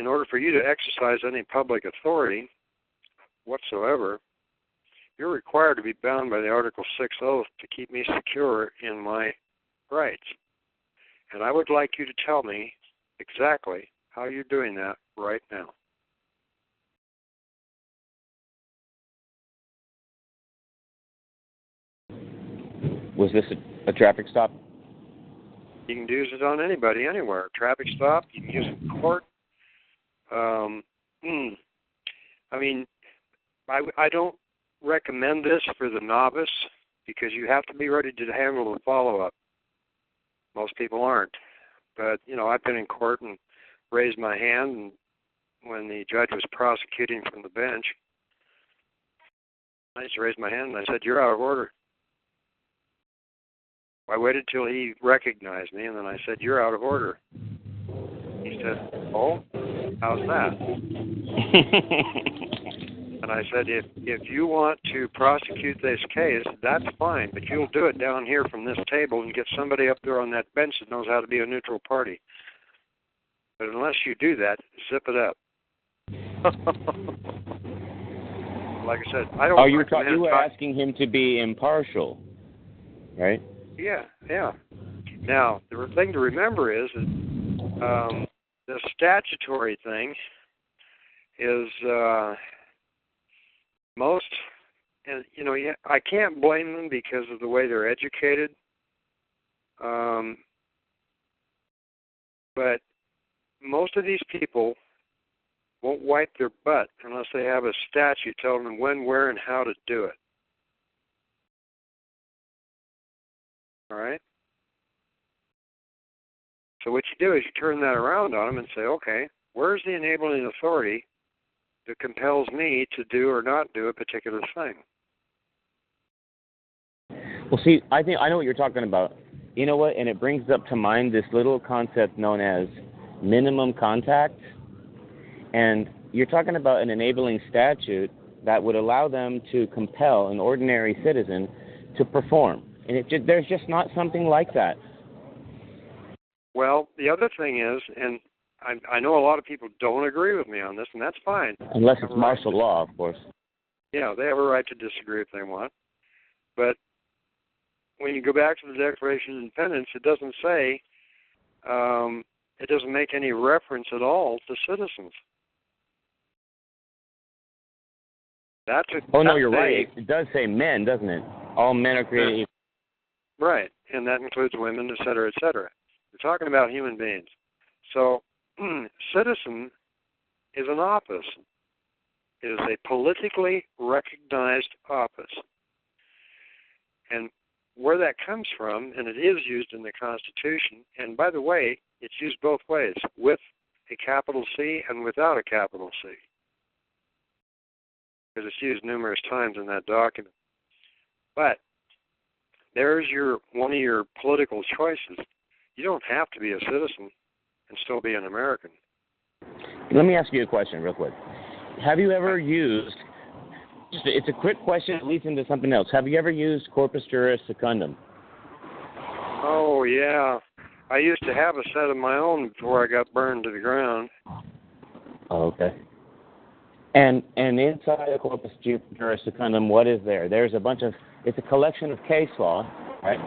order for you to exercise any public authority whatsoever, you're required to be bound by the Article 6 oath to keep me secure in my rights. And I would like you to tell me exactly how you're doing that right now. Was this a traffic stop? You can use it on anybody, anywhere. Traffic stop, you can use it in court. I mean, I don't recommend this for the novice because you have to be ready to handle the follow-up. Most people aren't. But, I've been in court and raised my hand, and when the judge was prosecuting from the bench, I just raised my hand and I said, "You're out of order." I waited till he recognized me, and then I said, "You're out of order." He said, "Oh, how's that?" And I said, if you want to prosecute this case, that's fine, but you'll do it down here from this table and get somebody up there on that bench that knows how to be a neutral party. But unless you do that, zip it up. Like I said, I don't recommend... You were asking him to be impartial, right? Yeah. Now, the thing to remember is that the statutory thing is most, and I can't blame them because of the way they're educated. But most of these people won't wipe their butt unless they have a statute telling them when, where, and how to do it. All right? So what you do is you turn that around on them and say, okay, where's the enabling authority that compels me to do or not do a particular thing? Well, see, I know what you're talking about. You know what? And it brings up to mind this little concept known as minimum contact. And you're talking about an enabling statute that would allow them to compel an ordinary citizen to perform. And there's just not something like that. Well, the other thing is, and I know a lot of people don't agree with me on this, and that's fine. Unless it's martial law, of course. Yeah, they have a right to disagree if they want. But when you go back to the Declaration of Independence, it doesn't say, it doesn't make any reference at all to citizens. No, you're right. It does say men, doesn't it? All men are created equal. Right, and that includes women, et cetera, et cetera. We're talking about human beings. So, citizen is an office. It is a politically recognized office. And where that comes from, and it is used in the Constitution, and by the way, it's used both ways, with a capital C and without a capital C, because it's used numerous times in that document. But there's one of your political choices. You don't have to be a citizen and still be an American. Let me ask you a question real quick. Have you ever used, it's a quick question that leads into something else. Have you ever used corpus juris secundum? Oh, yeah. I used to have a set of my own before I got burned to the ground. Oh, okay. And inside the corpus juris secundum, what is there? There's a bunch of, it's a collection of case law, right?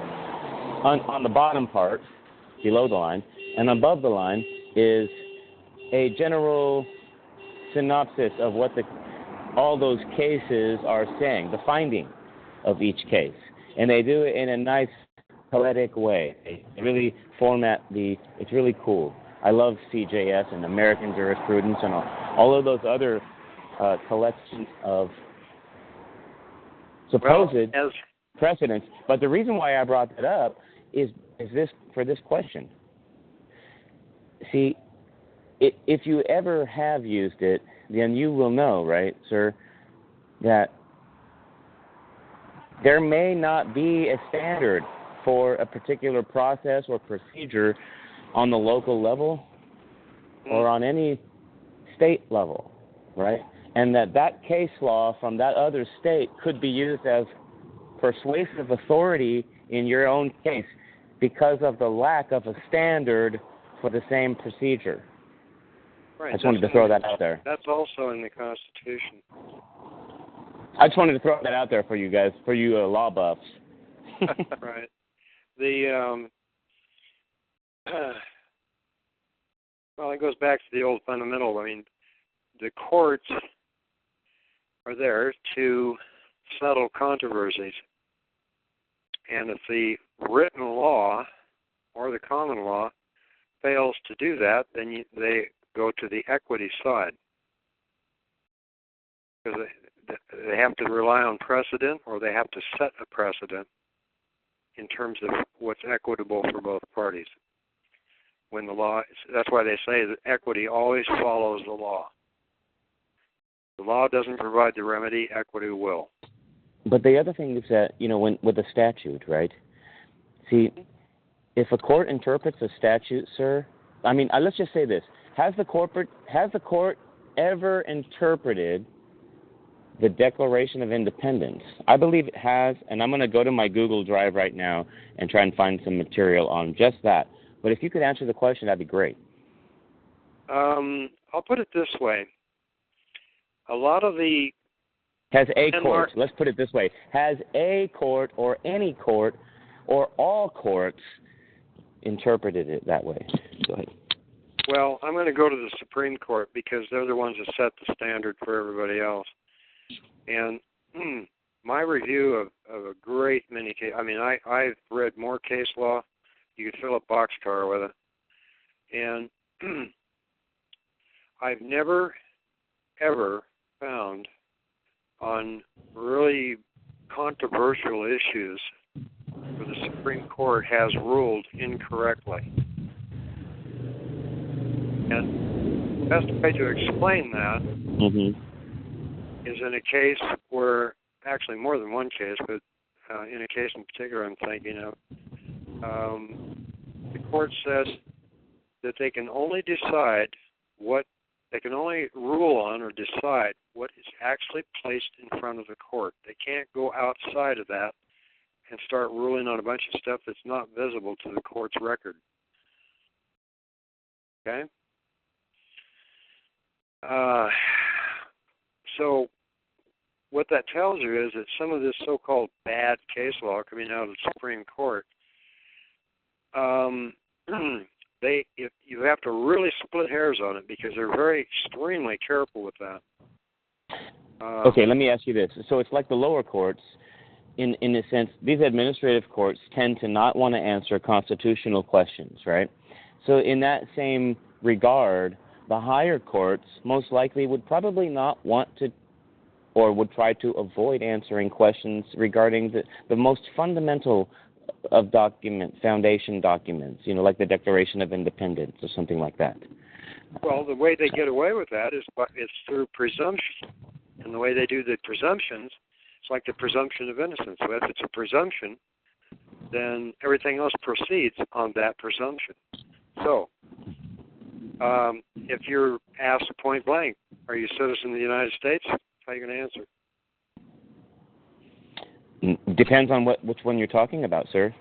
On the bottom part, below the line, and above the line is a general synopsis of what all those cases are saying, the finding of each case. And they do it in a nice, poetic way. They really format it's really cool. I love CJS and American jurisprudence and all of those other collections of supposed precedents. But the reason why I brought that up is this for this question. See, if you ever have used it, then you will know, right, sir, that there may not be a standard for a particular process or procedure on the local level or on any state level, right? And that case law from that other state could be used as persuasive authority in your own case because of the lack of a standard for the same procedure. Right. I just wanted to throw that out there. That's also in the Constitution. I just wanted to throw that out there for you guys, for you law buffs. Right. The well, it goes back to the old fundamental. I mean, the courts are there to settle controversies, and if the written law or the common law fails to do that, then they go to the equity side, because they have to rely on precedent, or they have to set a precedent in terms of what's equitable for both parties. When the law, that's why they say that equity always follows the law. The law doesn't provide the remedy, equity will. But the other thing is that, with a statute, right? See, if a court interprets a statute, sir, I mean, let's just say this. Has the court ever interpreted the Declaration of Independence? I believe it has, and I'm going to go to my Google Drive right now and try and find some material on just that. But if you could answer the question, that'd be great. I'll put it this way. A lot of the... Has a court, let's put it this way, has a court or any court or all courts interpreted it that way? Go ahead. Well, I'm going to go to the Supreme Court because they're the ones that set the standard for everybody else. And my review of a great many cases, I mean, I've read more case law. You could fill a boxcar with it. And I've never, ever found on really controversial issues where the Supreme Court has ruled incorrectly. And the best way to explain that is in a case where, actually more than one case, but in a case in particular I'm thinking of, the court says that they can only decide they can only rule on or decide what is actually placed in front of the court. They can't go outside of that and start ruling on a bunch of stuff that's not visible to the court's record. Okay? So what that tells you is that some of this so-called bad case law coming out of the Supreme Court, you have to really split hairs on it because they're very extremely careful with that. Okay, let me ask you this. So it's like the lower courts, in a sense, these administrative courts tend to not want to answer constitutional questions, right? So in that same regard, the higher courts most likely would probably not want to or would try to avoid answering questions regarding the most fundamental of foundation documents, like the Declaration of Independence or something like that. Well, the way they get away with that is through presumption. And the way they do the presumptions, it's like the presumption of innocence. So if it's a presumption, then everything else proceeds on that presumption. So, if you're asked point blank, are you a citizen of the United States? How are you going to answer? Depends on which one you're talking about, sir.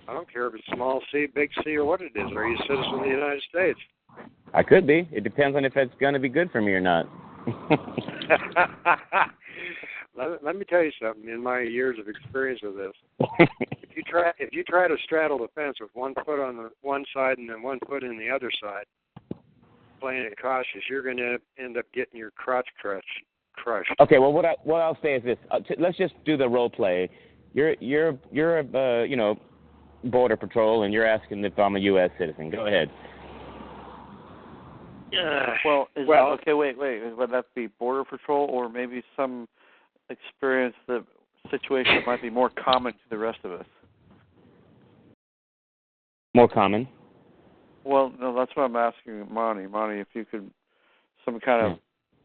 I don't care if it's small C, big C, or what it is. Are you a citizen of the United States? I could be. It depends on if it's going to be good for me or not. Let me tell you something. In my years of experience with this, if you try to straddle the fence with one foot on the one side and then one foot in the other side, playing it cautious, you're going to end up getting your crotch crushed. Okay. Well, what I'll say is this. Let's just do the role play. You're Border Patrol, and you're asking if I'm a U.S. citizen. Go ahead. Okay, wait. Would that be Border Patrol or maybe some experience, the situation that might be more common to the rest of us? More common? Well, no, that's what I'm asking Monty. Monty, if you could some kind of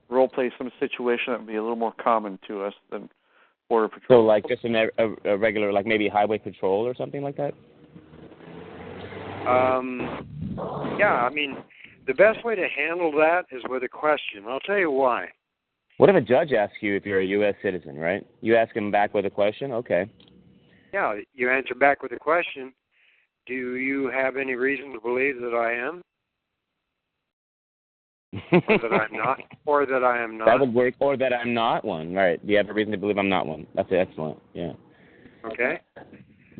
role play some situation that would be a little more common to us than Border Patrol. So like just a regular, like maybe highway patrol or something like that? Yeah, I mean, the best way to handle that is with a question. I'll tell you why. What if a judge asks you if you're a U.S. citizen, right? You ask him back with a question? Okay. Yeah, you answer back with a question. Do you have any reason to believe that I am? Or that I'm not? Or that I am not? That would work. Or that I'm not one, right. Do you have a reason to believe I'm not one? That's excellent, yeah. Okay.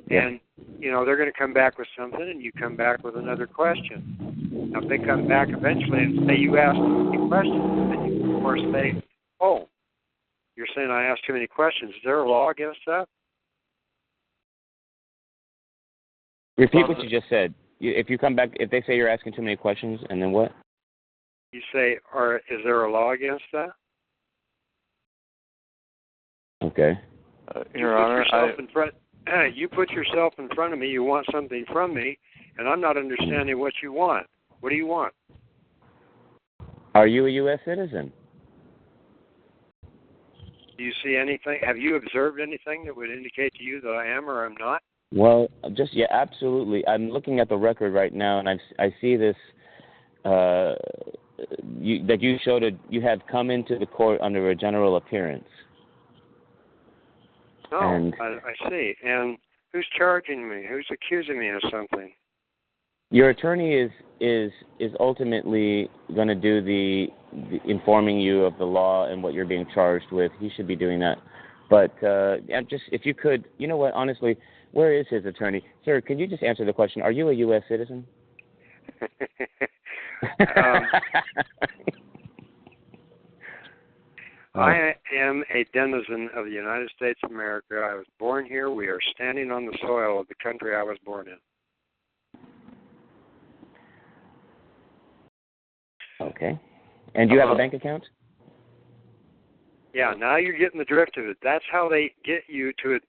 Yeah. And, they're going to come back with something, and you come back with another question. Now, if they come back eventually and say you asked too many questions, then you, of course, say, oh, you're saying I asked too many questions. Is there a law against that? Repeat what you just said. If you come back, if they say you're asking too many questions, and then what? You say, or is there a law against that? Okay. Your Honor, you put yourself in front of me. You want something from me, and I'm not understanding what you want. What do you want? Are you a U.S. citizen? Do you see anything? Have you observed anything that would indicate to you that I am or am not? Well, absolutely. I'm looking at the record right now, and I see this that you showed you have come into the court under a general appearance. Oh, and I see. And who's charging me? Who's accusing me of something? Your attorney is ultimately going to do the informing you of the law and what you're being charged with. He should be doing that. But just if you could, you know what? Honestly, where is his attorney, sir? Can you just answer the question? Are you a U.S. citizen? I am a denizen of the United States of America. I was born here. We are standing on the soil of the country I was born in. Okay. And do you have a bank account? Yeah, now you're getting the drift of it. That's how they get you to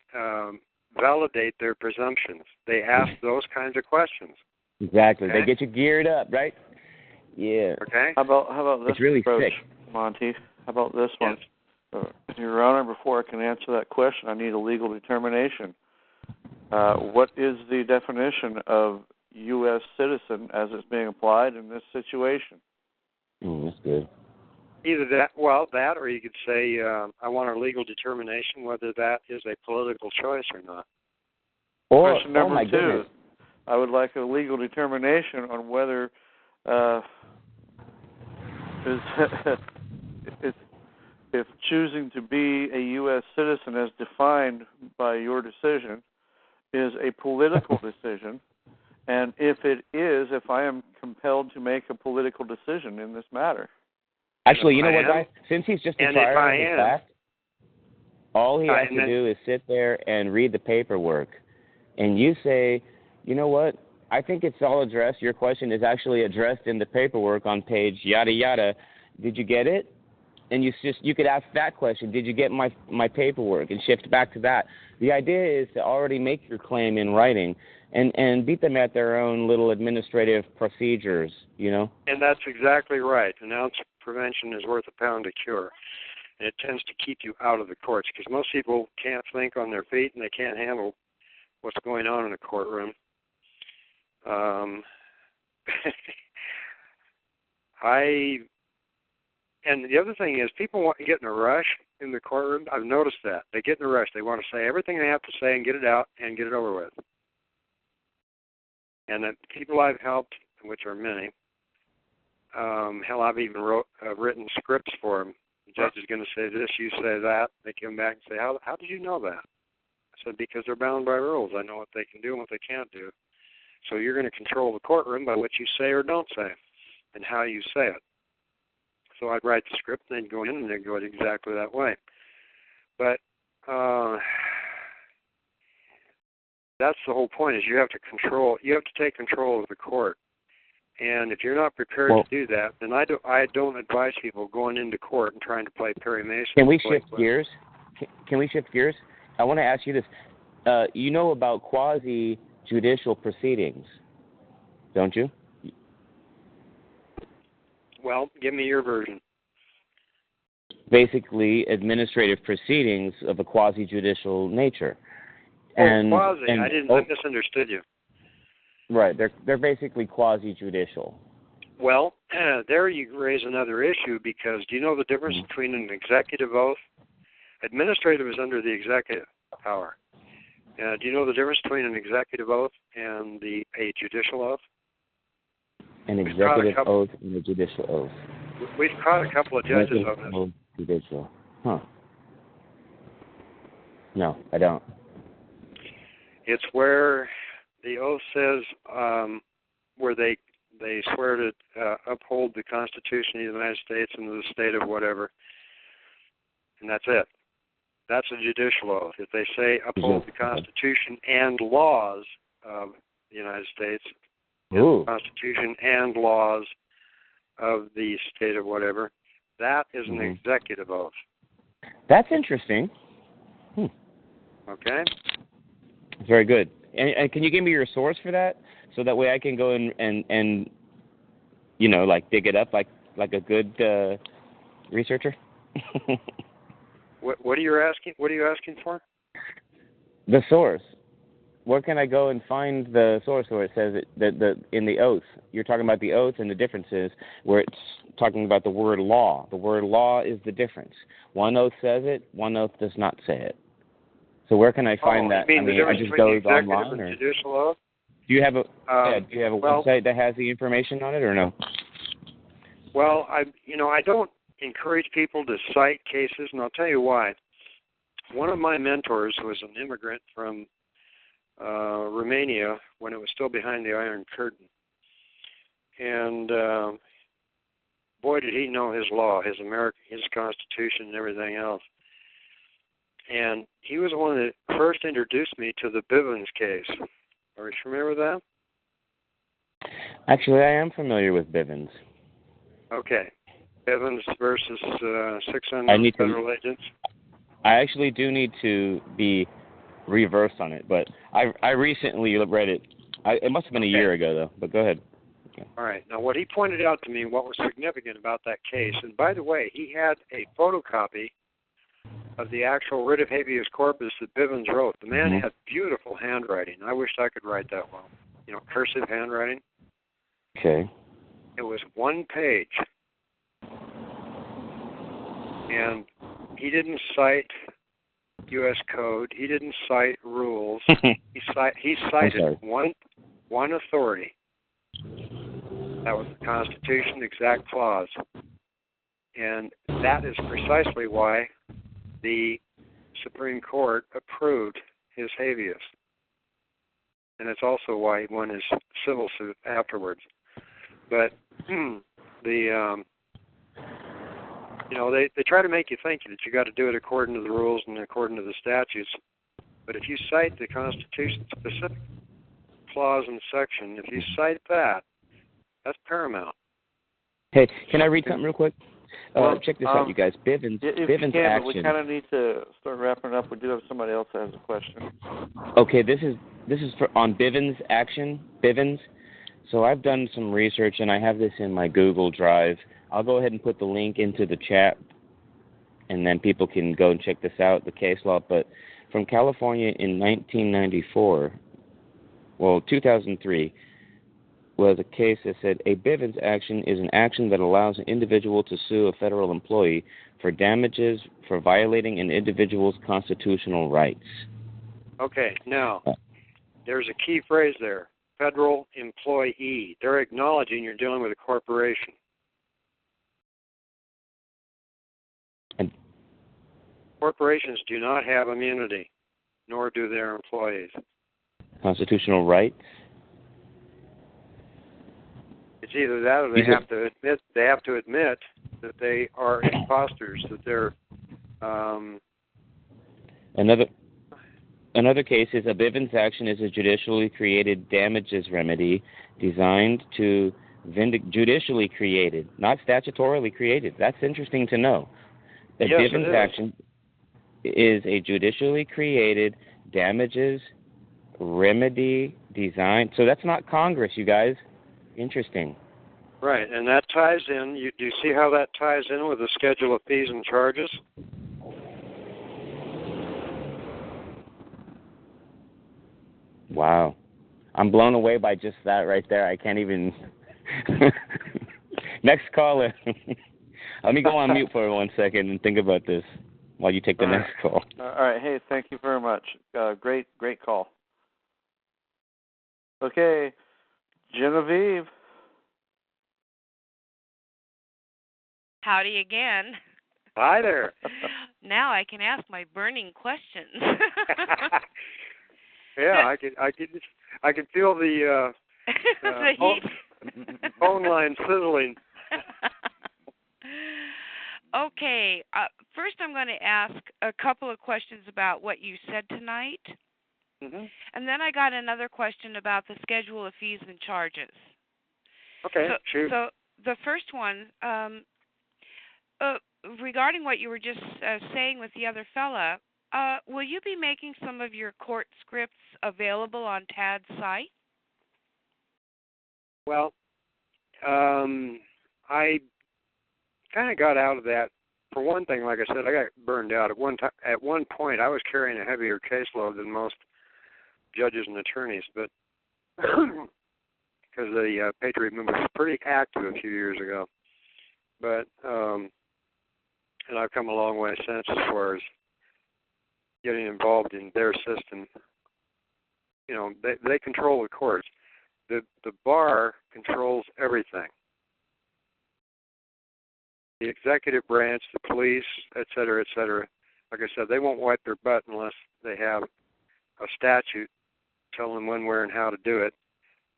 validate their presumptions. They ask those kinds of questions. Exactly. Okay? They get you geared up, right? Yeah. Okay. How about this it's really approach, sick. Monty? How about this one? Yes. Your Honor, before I can answer that question, I need a legal determination. What is the definition of U.S. citizen as it's being applied in this situation? That's good. Either that, or you could say, I want a legal determination whether that is a political choice or not. Or, question number two, goodness. I would like a legal determination on whether if choosing to be a U.S. citizen as defined by your decision is a political decision, and if it is, if I am compelled to make a political decision in this matter. Actually, you know what, guys? Since he's just a trier of the fact, all he has to do is sit there and read the paperwork. And you say, you know what? I think it's all addressed. Your question is actually addressed in the paperwork on page yada yada. Did you get it? And you could ask that question. Did you get my paperwork? And shift back to that. The idea is to already make your claim in writing and beat them at their own little administrative procedures, you know? And that's exactly right. An ounce of prevention is worth a pound of cure. And it tends to keep you out of the courts because most people can't think on their feet and they can't handle what's going on in the courtroom. And the other thing is, people want to get in a rush in the courtroom. I've noticed that. They get in a rush. They want to say everything they have to say and get it out and get it over with. And the people I've helped, which are many, hell, I've even written scripts for them. The judge is going to say this, you say that. They come back and say, how did you know that? I said, because they're bound by rules. I know what they can do and what they can't do. So you're going to control the courtroom by what you say or don't say and how you say it. So I'd write the script, and they'd go in, and they'd go exactly that way. But that's the whole point, is you have to take control of the court. And if you're not prepared to do that, then I don't advise people going into court and trying to play Perry Mason. Can we shift gears? Can we shift gears? I want to ask you this. You know about quasi-judicial proceedings, don't you? Well, give me your version. Basically, administrative proceedings of a quasi-judicial nature. I misunderstood you. Right, they're basically quasi-judicial. Well, there you raise another issue, because do you know the difference between an executive oath? Administrative is under the executive power. Do you know the difference between an executive oath and a judicial oath? An executive oath and a judicial oath. We've caught a couple of judges on this. Judicial. Huh. No, I don't. It's where the oath says, where they swear to uphold the Constitution of the United States and the state of whatever, and that's it. That's a judicial oath. If they say uphold the Constitution and laws of the United States, the Constitution and laws of the state of whatever, that is an executive oath. That's interesting. Okay. Very good. And can you give me your source for that, so that way I can go and you know, like dig it up like a good researcher? What are you asking? What are you asking for? The source. Where can I go and find the source where it says that in the oath? You're talking about the oath, and the difference is where it's talking about the word law. The word law is the difference. One oath says it, one oath does not say it. So where can I find that? You mean I just go online, or judicial oath? Do you have a website that has the information on it, or no? Well, I don't encourage people to cite cases, and I'll tell you why. One of my mentors was an immigrant from Romania when it was still behind the Iron Curtain, and boy, did he know his law, his Constitution, and everything else. And he was the one that first introduced me to the Bivens case. Are you familiar with that? Actually, I am familiar with Bivens. Okay. Bivens versus 600 federal agents. I actually do need to be reversed on it, but I recently read it. It must have been a year ago, though, but go ahead. Okay. All right. Now, what he pointed out to me, what was significant about that case, and by the way, he had a photocopy of the actual writ of habeas corpus that Bivens wrote. The man had beautiful handwriting. I wished I could write that well. You know, cursive handwriting. Okay. It was one page. And he didn't cite U.S. Code. He didn't cite rules. He cited one authority. That was the Constitution, exact clause. And that is precisely why the Supreme Court approved his habeas. And it's also why he won his civil suit afterwards. But they try to make you think that you got to do it according to the rules and according to the statutes. But if you cite the Constitution specific clause and section, if you cite that, that's paramount. Hey, can I read something real quick? Check this out, you guys. Bivens action. But we kind of need to start wrapping up. We do have somebody else that has a question. Okay, this is on Bivens action. Bivens. So I've done some research, and I have this in my Google Drive. I'll go ahead and put the link into the chat. and then people can go and check this out, the case law. But from California in 1994, 2003, was a case that said a Bivens action is an action that allows an individual to sue a federal employee for damages for violating an individual's constitutional rights. Okay, now, there's a key phrase there, federal employee. They're acknowledging you're dealing with a corporation. And corporations do not have immunity, nor do their employees. Constitutional rights? It's either that or they have to admit that they are imposters, that they're Another case is a Bivens action is a judicially created damages remedy designed to judicially created, not statutorily created. That's interesting to know. The yes, Bivens action is a judicially created damages remedy designed. So that's not Congress, you guys. Interesting. Right, and that ties in. Do you see how that ties in with the schedule of fees and charges? Wow. I'm blown away by just that right there. I can't even... Next caller. Let me go on mute for 1 second and think about this while you take the next call. All right. Hey, thank you very much. Great call. Okay, Genevieve. Howdy again. Hi there. Now I can ask my burning questions. Yeah, I can feel the phone line sizzling. Okay, first I'm going to ask a couple of questions about what you said tonight. Mm-hmm. And then I got another question about the schedule of fees and charges. Okay, shoot. So the first one, regarding what you were just saying with the other fella, will you be making some of your court scripts available on TAD's site? Well, I kind of got out of that. For one thing, like I said, I got burned out. At one point, I was carrying a heavier caseload than most judges and attorneys, but because the Patriot movement was pretty active a few years ago. But and I've come a long way since as far as getting involved in their system. You know, they control the courts. The bar controls everything. The executive branch, the police, et cetera, like I said, they won't wipe their butt unless they have a statute telling them when, where, and how to do it.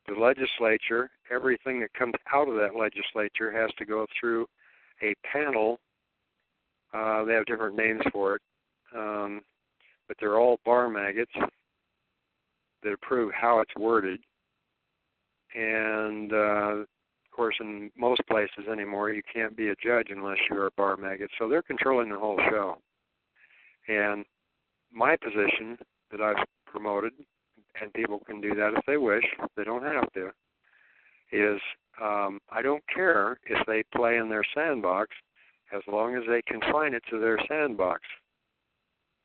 The legislature, everything that comes out of that legislature has to go through a panel. They have different names for it, but they're all bar maggots that approve how it's worded. And of course, in most places anymore, you can't be a judge unless you're a bar maggot. So they're controlling the whole show. And my position that I've promoted, and people can do that if they wish, they don't have to, is I don't care if they play in their sandbox as long as they confine it to their sandbox.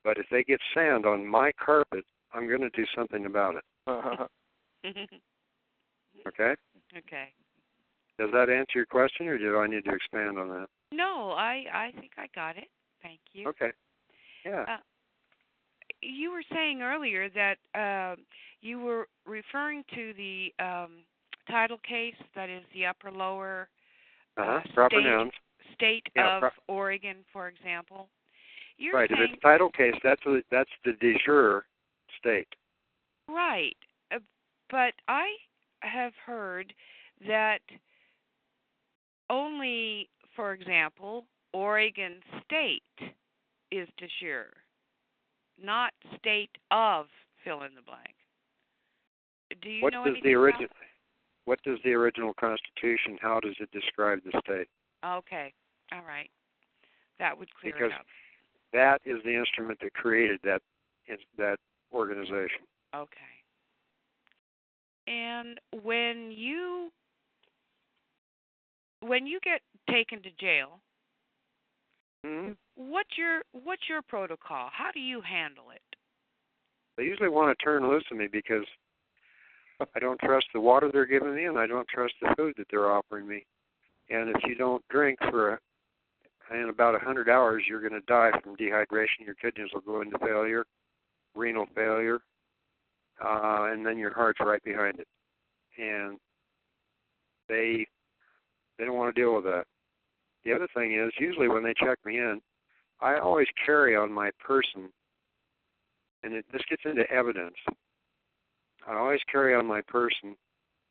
But if they get sand on my carpet, I'm going to do something about it. Okay? Okay. Does that answer your question, or do I need to expand on that? No, I think I got it. Thank you. Okay. Yeah. You were saying earlier that you were referring to the title case, that is the upper-lower proper nouns. State of Oregon, for example. You're right. saying, If it's title case, that's the de jure state. Right. But I have heard that only, for example, Oregon State is de jure, not state of fill in the blank. Do you know anything about that? What does the original Constitution, how does it describe the state? Okay. All right. That would clear because it up. That is the instrument that created that organization. Okay. And when you get taken to jail, Mm-hmm. What's your protocol? How do you handle it? They usually want to turn loose on me because I don't trust the water they're giving me, and I don't trust the food that they're offering me. And if you don't drink in about 100 hours, you're going to die from dehydration. Your kidneys will go into failure, renal failure, and then your heart's right behind it. And they don't want to deal with that. The other thing is, usually when they check me in, I always carry on my person, and this gets into evidence. I always carry on my person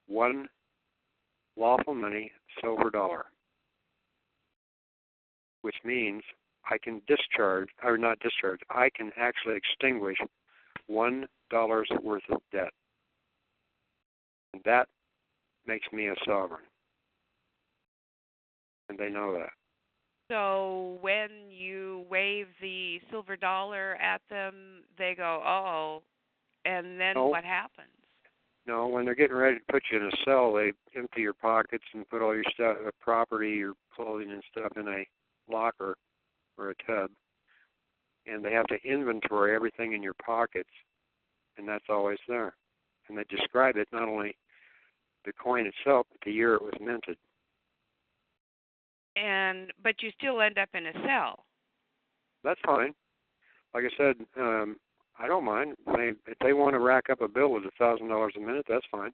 one lawful money silver dollar, which means I can I can actually extinguish $1 worth of debt. And that makes me a sovereign. And they know that. So when you wave the silver dollar at them, they go, "Oh," and then what happens? No, when they're getting ready to put you in a cell, they empty your pockets and put all your stuff, property, your clothing and stuff in a locker or a tub. And they have to inventory everything in your pockets, and that's always there. And they describe it, not only the coin itself, but the year it was minted. But you still end up in a cell. That's fine. Like I said, I don't mind. If they want to rack up a bill with $1,000 a minute, that's fine.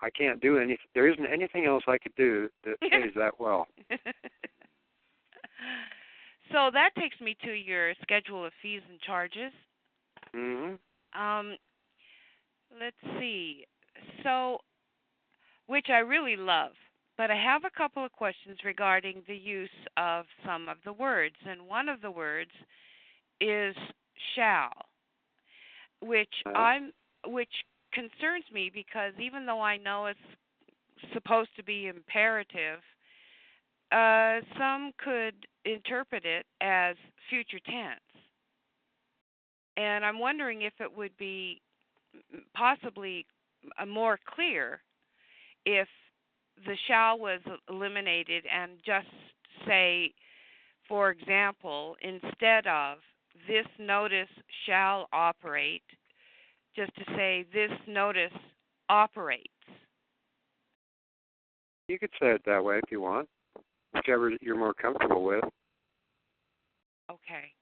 I can't do anything. There isn't anything else I could do that pays that well. So that takes me to your schedule of fees and charges. Mm-hmm. Let's see. So, which I really love. But I have a couple of questions regarding the use of some of the words. And one of the words is shall, which concerns me because even though I know it's supposed to be imperative, some could interpret it as future tense. And I'm wondering if it would be possibly more clear if the shall was eliminated and just say, for example, instead of this notice shall operate, just to say this notice operates. You could say it that way if you want, whichever you're more comfortable with. Okay.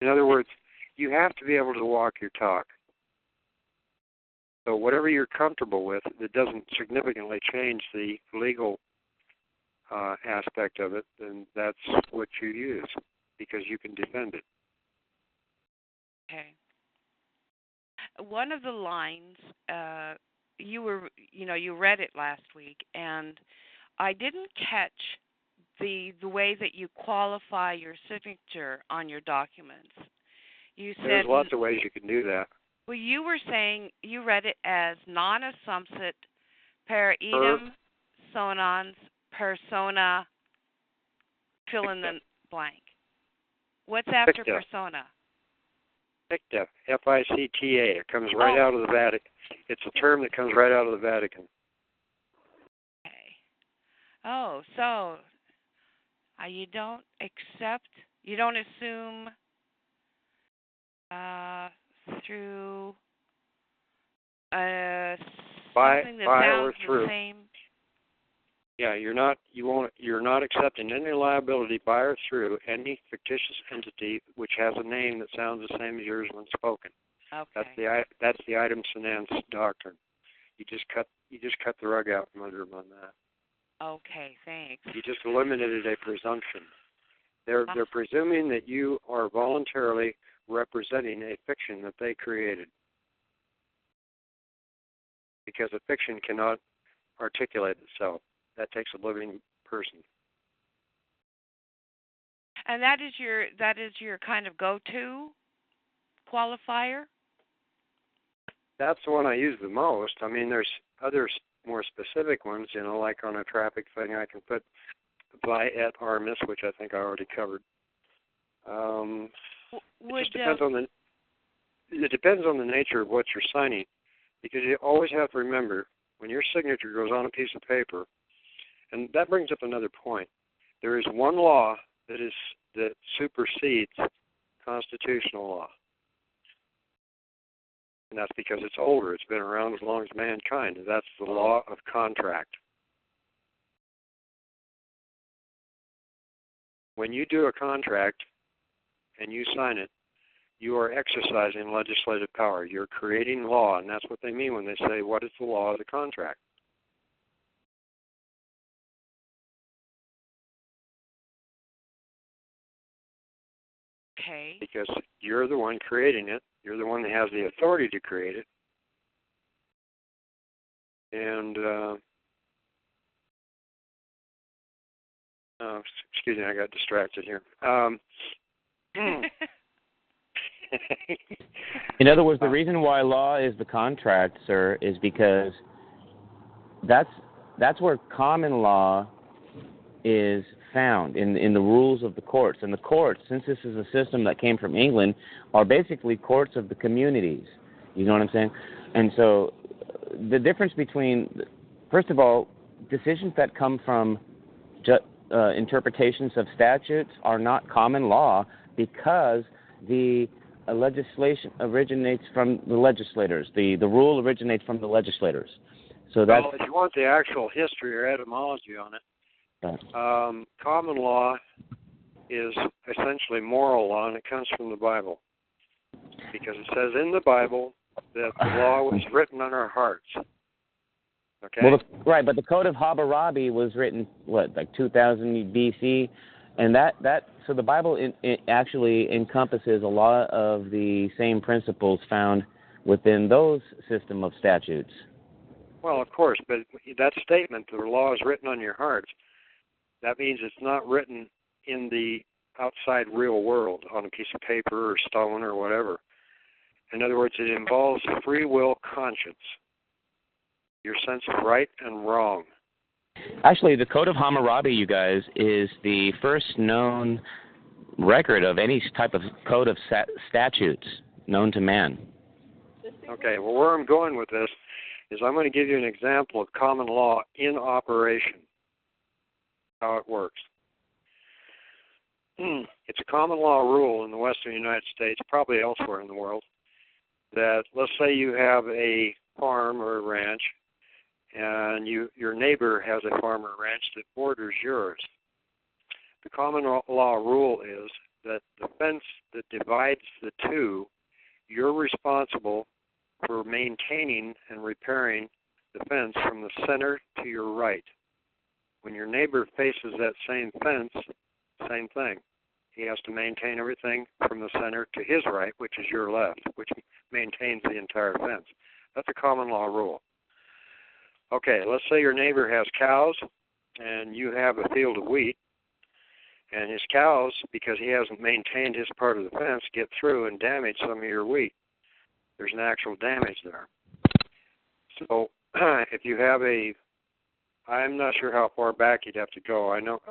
In other words, you have to be able to walk your talk. So whatever you're comfortable with that doesn't significantly change the legal aspect of it, then that's what you use because you can defend it. Okay. One of the lines you read it last week, and I didn't catch the way that you qualify your signature on your documents. You said there's lots of ways you can do that. Well, you were saying you read it as non-assumpsit per idem sonans persona fill in the blank. What's after Ficta. persona? Ficta, F-I-C-T-A. It comes right out of the Vatican. It's a term that comes right out of the Vatican. Okay. Oh, so you don't assume through something that sounds the same. Yeah, you're not accepting any liability by or through any fictitious entity which has a name that sounds the same as yours when spoken. Okay. That's the idem sonans doctrine. You just cut the rug out from under them on that. Okay, thanks. You just eliminated a presumption. They're presuming that you are voluntarily representing a fiction that they created. Because a fiction cannot articulate itself. That takes a living person. And that is your kind of go-to qualifier? That's the one I use the most. I mean, there's other more specific ones, like on a traffic thing I can put vi et armis, which I think I already covered. It depends on the nature of what you're signing, because you always have to remember when your signature goes on a piece of paper, and that brings up another point. there is one law that supersedes constitutional law. And that's because it's older. It's been around as long as mankind. And that's the law of contract. When you do a contract and you sign it, you are exercising legislative power. You're creating law, and that's what they mean when they say, what is the law of the contract? Okay. Because you're the one creating it. You're the one that has the authority to create it. And, excuse me, I got distracted here. In other words, the reason why law is the contract, sir, is because that's where common law is found in the rules of the courts. And the courts, since this is a system that came from England, are basically courts of the communities. You know what I'm saying? And so the difference between, first of all, decisions that come from interpretations of statutes are not common law because the legislation originates from the legislators. The rule originates from the legislators. So that's, well, if you want the actual history or etymology on it, common law is essentially moral law, and it comes from the Bible. Because it says in the Bible that the law was written on our hearts. Okay? Well, right, but the Code of Hammurabi was written, like 2000 BC, and so the Bible it actually encompasses a lot of the same principles found within those system of statutes. Well, of course, but that statement, the law is written on your hearts, that means it's not written in the outside real world on a piece of paper or stone or whatever. In other words, it involves free will conscience, your sense of right and wrong. Actually, the Code of Hammurabi, you guys, is the first known record of any type of code of statutes known to man. Okay, well, where I'm going with this is I'm going to give you an example of common law in operation, how it works. It's a common law rule in the western United States, probably elsewhere in the world, that let's say you have a farm or a ranch, and your neighbor has a farm or ranch that borders yours. The common law rule is that the fence that divides the two, you're responsible for maintaining and repairing the fence from the center to your right. When your neighbor faces that same fence, same thing. He has to maintain everything from the center to his right, which is your left, which maintains the entire fence. That's a common law rule. Okay, let's say your neighbor has cows and you have a field of wheat, and his cows, because he hasn't maintained his part of the fence, get through and damage some of your wheat. There's an actual damage there. So if you have I'm not sure how far back you'd have to go. I know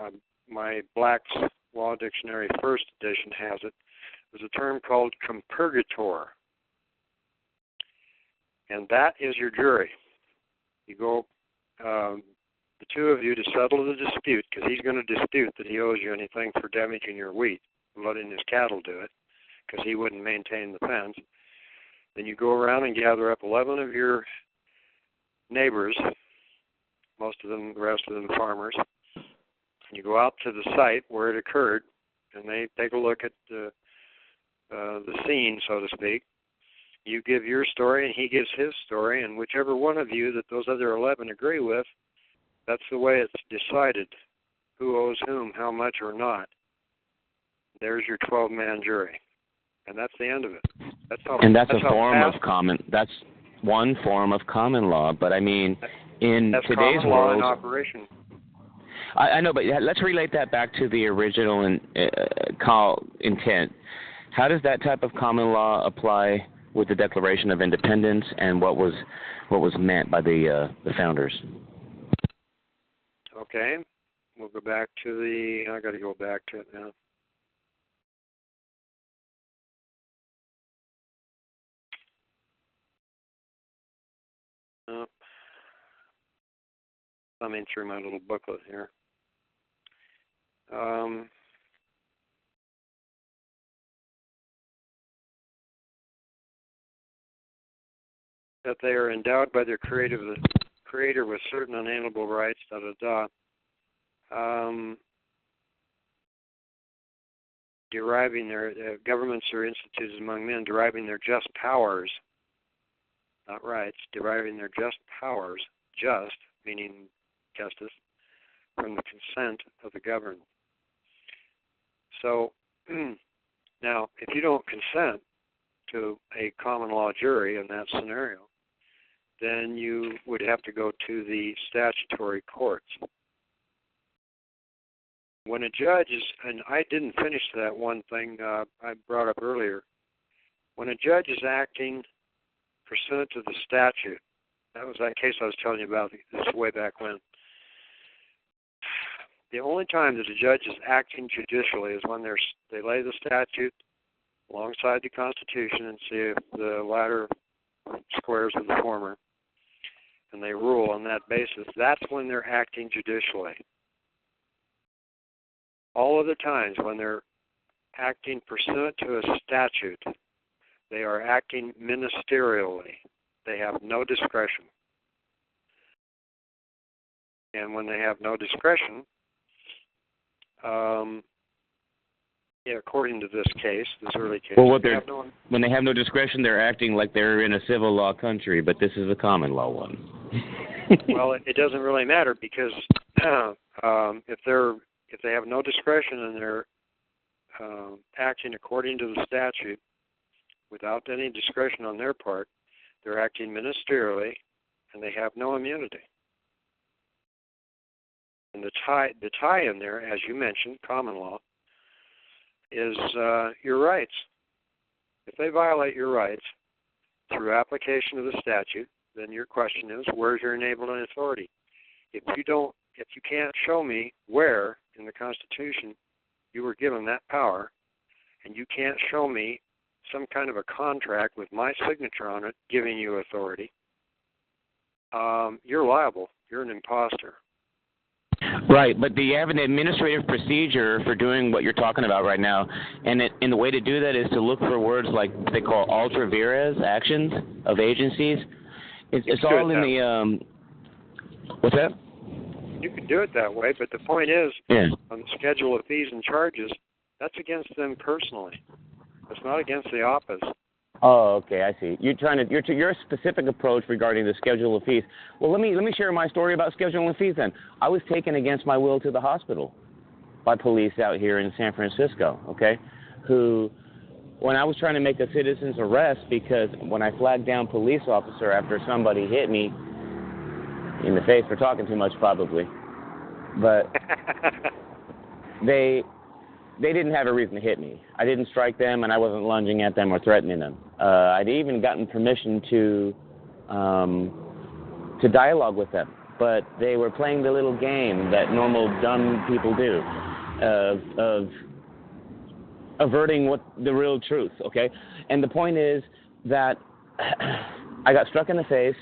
my Black's Law Dictionary first edition has it. There's a term called compurgator. And that is your jury. You go, the two of you, to settle the dispute, because he's going to dispute that he owes you anything for damaging your wheat, letting his cattle do it, because he wouldn't maintain the fence. Then you go around and gather up 11 of your neighbors, most of them, the rest of them farmers, and you go out to the site where it occurred, and they take a look at the scene, so to speak. You give your story, and he gives his story, and whichever one of you that those other 11 agree with, that's the way it's decided who owes whom, how much or not. There's your 12-man jury, and that's the end of it. That's one form of common law, but I mean, in today's world, in operation. I know, but let's relate that back to the original intent. How does that type of common law apply with the Declaration of Independence and what was meant by the founders? Okay, we'll go back to I got to go back to it now. Thumbing through my little booklet here. that they are endowed by their creator with certain unalienable rights, deriving their governments are instituted among men, deriving their just powers, not rights, deriving their just powers, just meaning justice, from the consent of the governed. So now, if you don't consent to a common law jury in that scenario, then you would have to go to the statutory courts. When a judge is, and I didn't finish that one thing I brought up earlier, when a judge is acting pursuant to the statute, that was that case I was telling you about this way back when. The only time that a judge is acting judicially is when they lay the statute alongside the Constitution and see if the latter squares with the former, and they rule on that basis. That's when they're acting judicially. All other times when they're acting pursuant to a statute, they are acting ministerially. They have no discretion. And when they have no discretion, according to this case, this early case, when they have no discretion, they're acting like they're in a civil law country, but this is a common law one. Well, it doesn't really matter because if they have no discretion and they're acting according to the statute without any discretion on their part, they're acting ministerially and they have no immunity. And the tie in there, as you mentioned, common law, is your rights. If they violate your rights through application of the statute, then your question is, where's your enabling authority? If you can't show me where in the Constitution you were given that power, and you can't show me some kind of a contract with my signature on it giving you authority, you're liable. You're an imposter. Right, but do you have an administrative procedure for doing what you're talking about right now? And the way to do that is to look for words like they call ultra vires actions of agencies. It's all in the what's that? You can do it that way, but the point is, on the schedule of fees and charges, that's against them personally. It's not against the office. Oh, okay, I see. Your specific approach regarding the schedule of fees. Well, let me share my story about scheduling of fees then. I was taken against my will to the hospital by police out here in San Francisco, okay, who, when I was trying to make a citizen's arrest, because when I flagged down police officer after somebody hit me in the face for talking too much probably, but they didn't have a reason to hit me. I didn't strike them, and I wasn't lunging at them or threatening them. I'd even gotten permission to dialogue with them, but they were playing the little game that normal dumb people do of averting the real truth, okay? And the point is that I got struck in the face,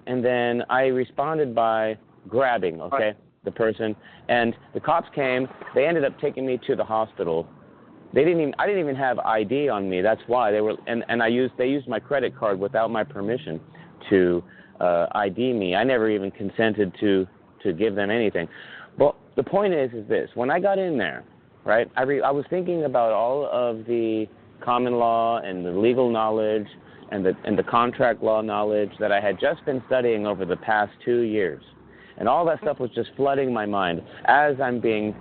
and then I responded by grabbing, okay? The person, and the cops came. They ended up taking me to the hospital. I didn't even have ID on me. That's why they used my credit card without my permission to ID me. I never even consented to give them anything. Well, the point is this: when I got in there, right, I was thinking about all of the common law and the legal knowledge and the contract law knowledge that I had just been studying over the past 2 years. And all that stuff was just flooding my mind as I'm being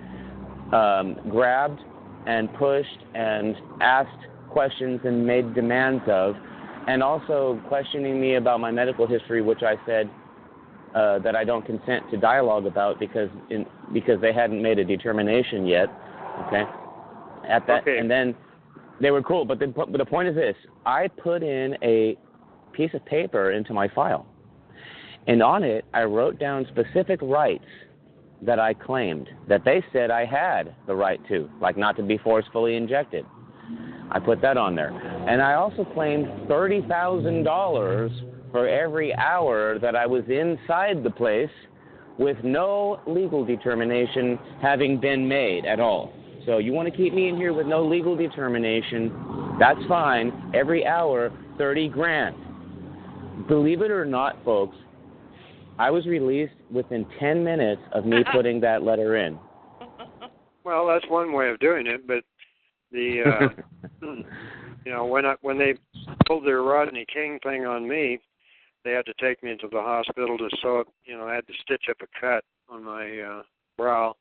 grabbed and pushed and asked questions and made demands of, and also questioning me about my medical history, which I said that I don't consent to dialogue about because they hadn't made a determination yet. Okay. And then they were cool, but the point is this: I put in a piece of paper into my file. And on it, I wrote down specific rights that I claimed, that they said I had the right to, like not to be forcefully injected. I put that on there. And I also claimed $30,000 for every hour that I was inside the place with no legal determination having been made at all. So you want to keep me in here with no legal determination, that's fine. Every hour, $30,000. Believe it or not, folks, I was released within 10 minutes of me putting that letter in. Well, that's one way of doing it, but the when they pulled their Rodney King thing on me, they had to take me into the hospital to sew up. I had to stitch up a cut on my brow,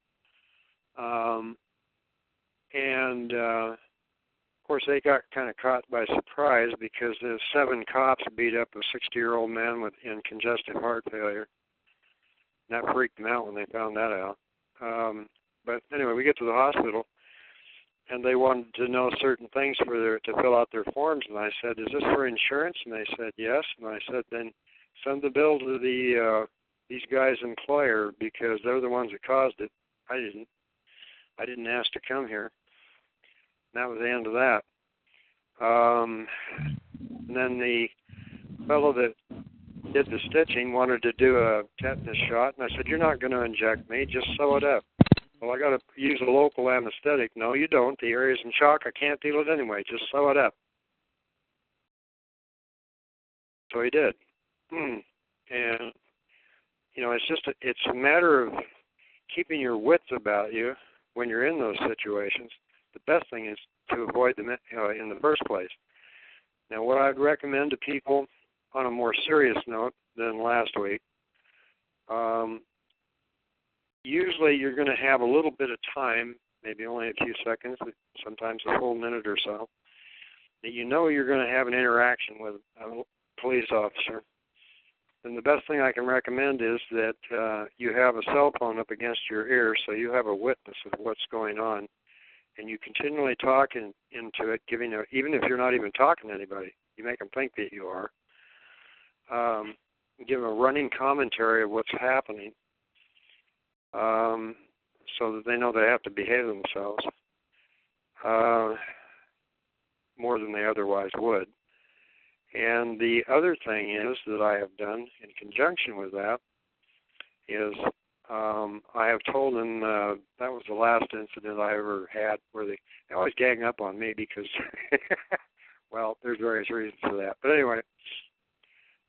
and of course they got kind of caught by surprise because the 7 cops beat up a 60-year-old man in congestive heart failure. And that freaked them out when they found that out. But anyway, we get to the hospital, and they wanted to know certain things to fill out their forms. And I said, "Is this for insurance?" And they said, "Yes." And I said, "Then send the bill to these guys' employer because they're the ones that caused it. I didn't ask to come here." And that was the end of that. And then the fellow that did the stitching wanted to do a tetanus shot, and I said, "You're not going to inject me. Just sew it up." "Well, I got to use a local anesthetic." "No, you don't. The area's in shock. I can't deal it anyway. Just sew it up." So he did. And it's a matter of keeping your wits about you when you're in those situations. The best thing is to avoid them in the first place. Now, what I'd recommend to people on a more serious note than last week, usually you're going to have a little bit of time, maybe only a few seconds, sometimes a full minute or so, that you're going to have an interaction with a police officer. And the best thing I can recommend is that you have a cell phone up against your ear so you have a witness of what's going on. And you continually talk into it, even if you're not even talking to anybody, you make them think that you are. Give them a running commentary of what's happening so that they know they have to behave themselves more than they otherwise would. And the other thing is that I have done in conjunction with that is I have told them that was the last incident I ever had where they always gang up on me because, well, there's various reasons for that. But anyway,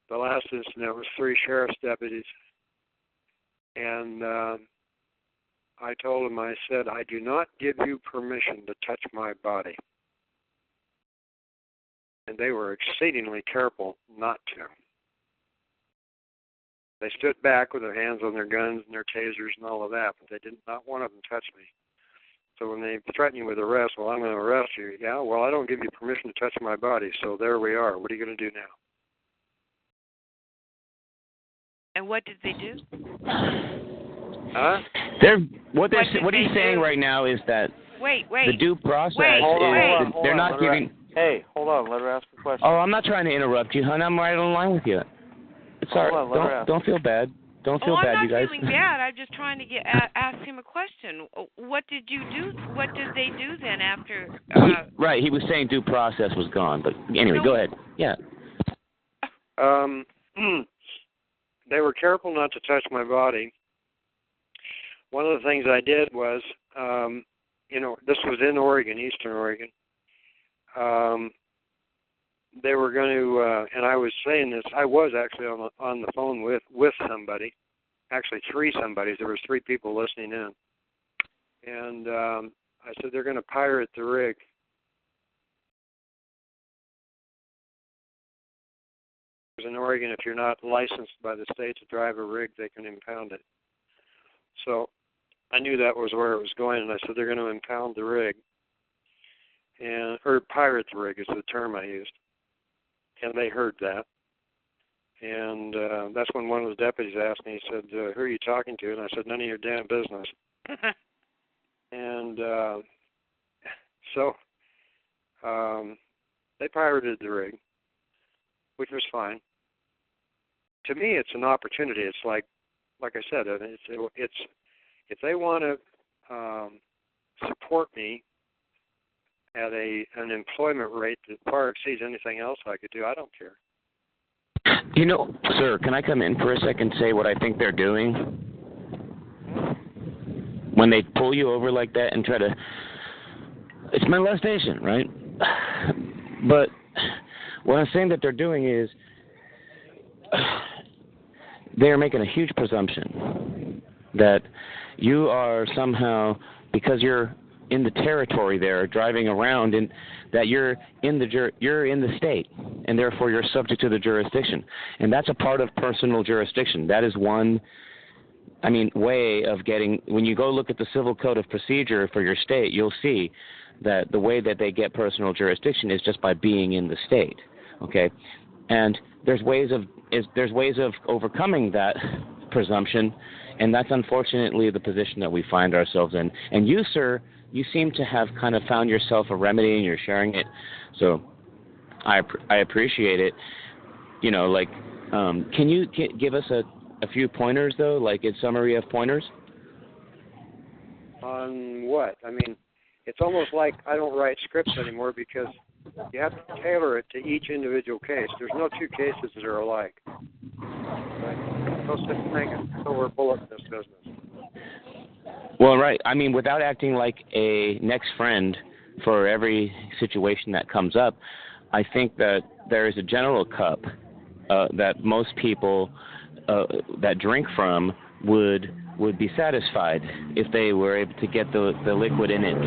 the last incident was 3 sheriff's deputies. And I told them, I said, "I do not give you permission to touch my body." And they were exceedingly careful not to. They stood back with their hands on their guns and their tasers and all of that, but they did not one of them touch me. So when they threaten you with arrest, "Well, I'm going to arrest you." "Yeah, well, I don't give you permission to touch my body, so there we are. What are you going to do now?" And what did they do? Huh? What he's saying right now is that the due process they're not giving... Hey, hold on. Let her ask a question. Oh, I'm not trying to interrupt you, hon. I'm right on line with you. Sorry. Don't feel bad. Don't feel bad, you guys. I'm not feeling bad. I'm just trying to ask him a question. What did you do? What did they do then after? Right. He was saying due process was gone, but anyway, go ahead. Yeah. They were careful not to touch my body. One of the things I did was, this was in Oregon, Eastern Oregon. They were going to, and I was saying this, I was actually on the phone with somebody, actually 3 somebodies. There was 3 people listening in. And I said, they're going to pirate the rig. Because in Oregon, if you're not licensed by the state to drive a rig, they can impound it. So I knew that was where it was going, and I said, they're going to impound the rig. Or pirate the rig is the term I used. And they heard that. And that's when one of the deputies asked me, he said, "Who are you talking to?" And I said, "None of your damn business." And so they pirated the rig, which was fine. To me, it's an opportunity. It's like I said, it's if they want to support me at an employment rate that far exceeds anything else I could do, I don't care. Sir, can I come in for a second and say what I think they're doing? when they pull you over like that and try to, it's molestation, right? But what I'm saying that they're doing is they're making a huge presumption that you are somehow, because you're in the territory there, driving around, and that you're in the state, and therefore you're subject to the jurisdiction. And that's a part of personal jurisdiction. That is one, way of getting, when you go look at the Civil Code of Procedure for your state, you'll see that the way that they get personal jurisdiction is just by being in the state, okay? And there's ways of overcoming that presumption, and that's unfortunately the position that we find ourselves in. And you, sir, you seem to have kind of found yourself a remedy, and you're sharing it, so I appreciate it. Can you give us a few pointers, though, like a summary of pointers? On what? It's almost like I don't write scripts anymore because you have to tailor it to each individual case. There's no two cases that are alike. Right? No such thing as silver bullet in this business. Well, right. Without acting like a next friend for every situation that comes up, I think that there is a general cup that most people that drink from would be satisfied if they were able to get the liquid in it,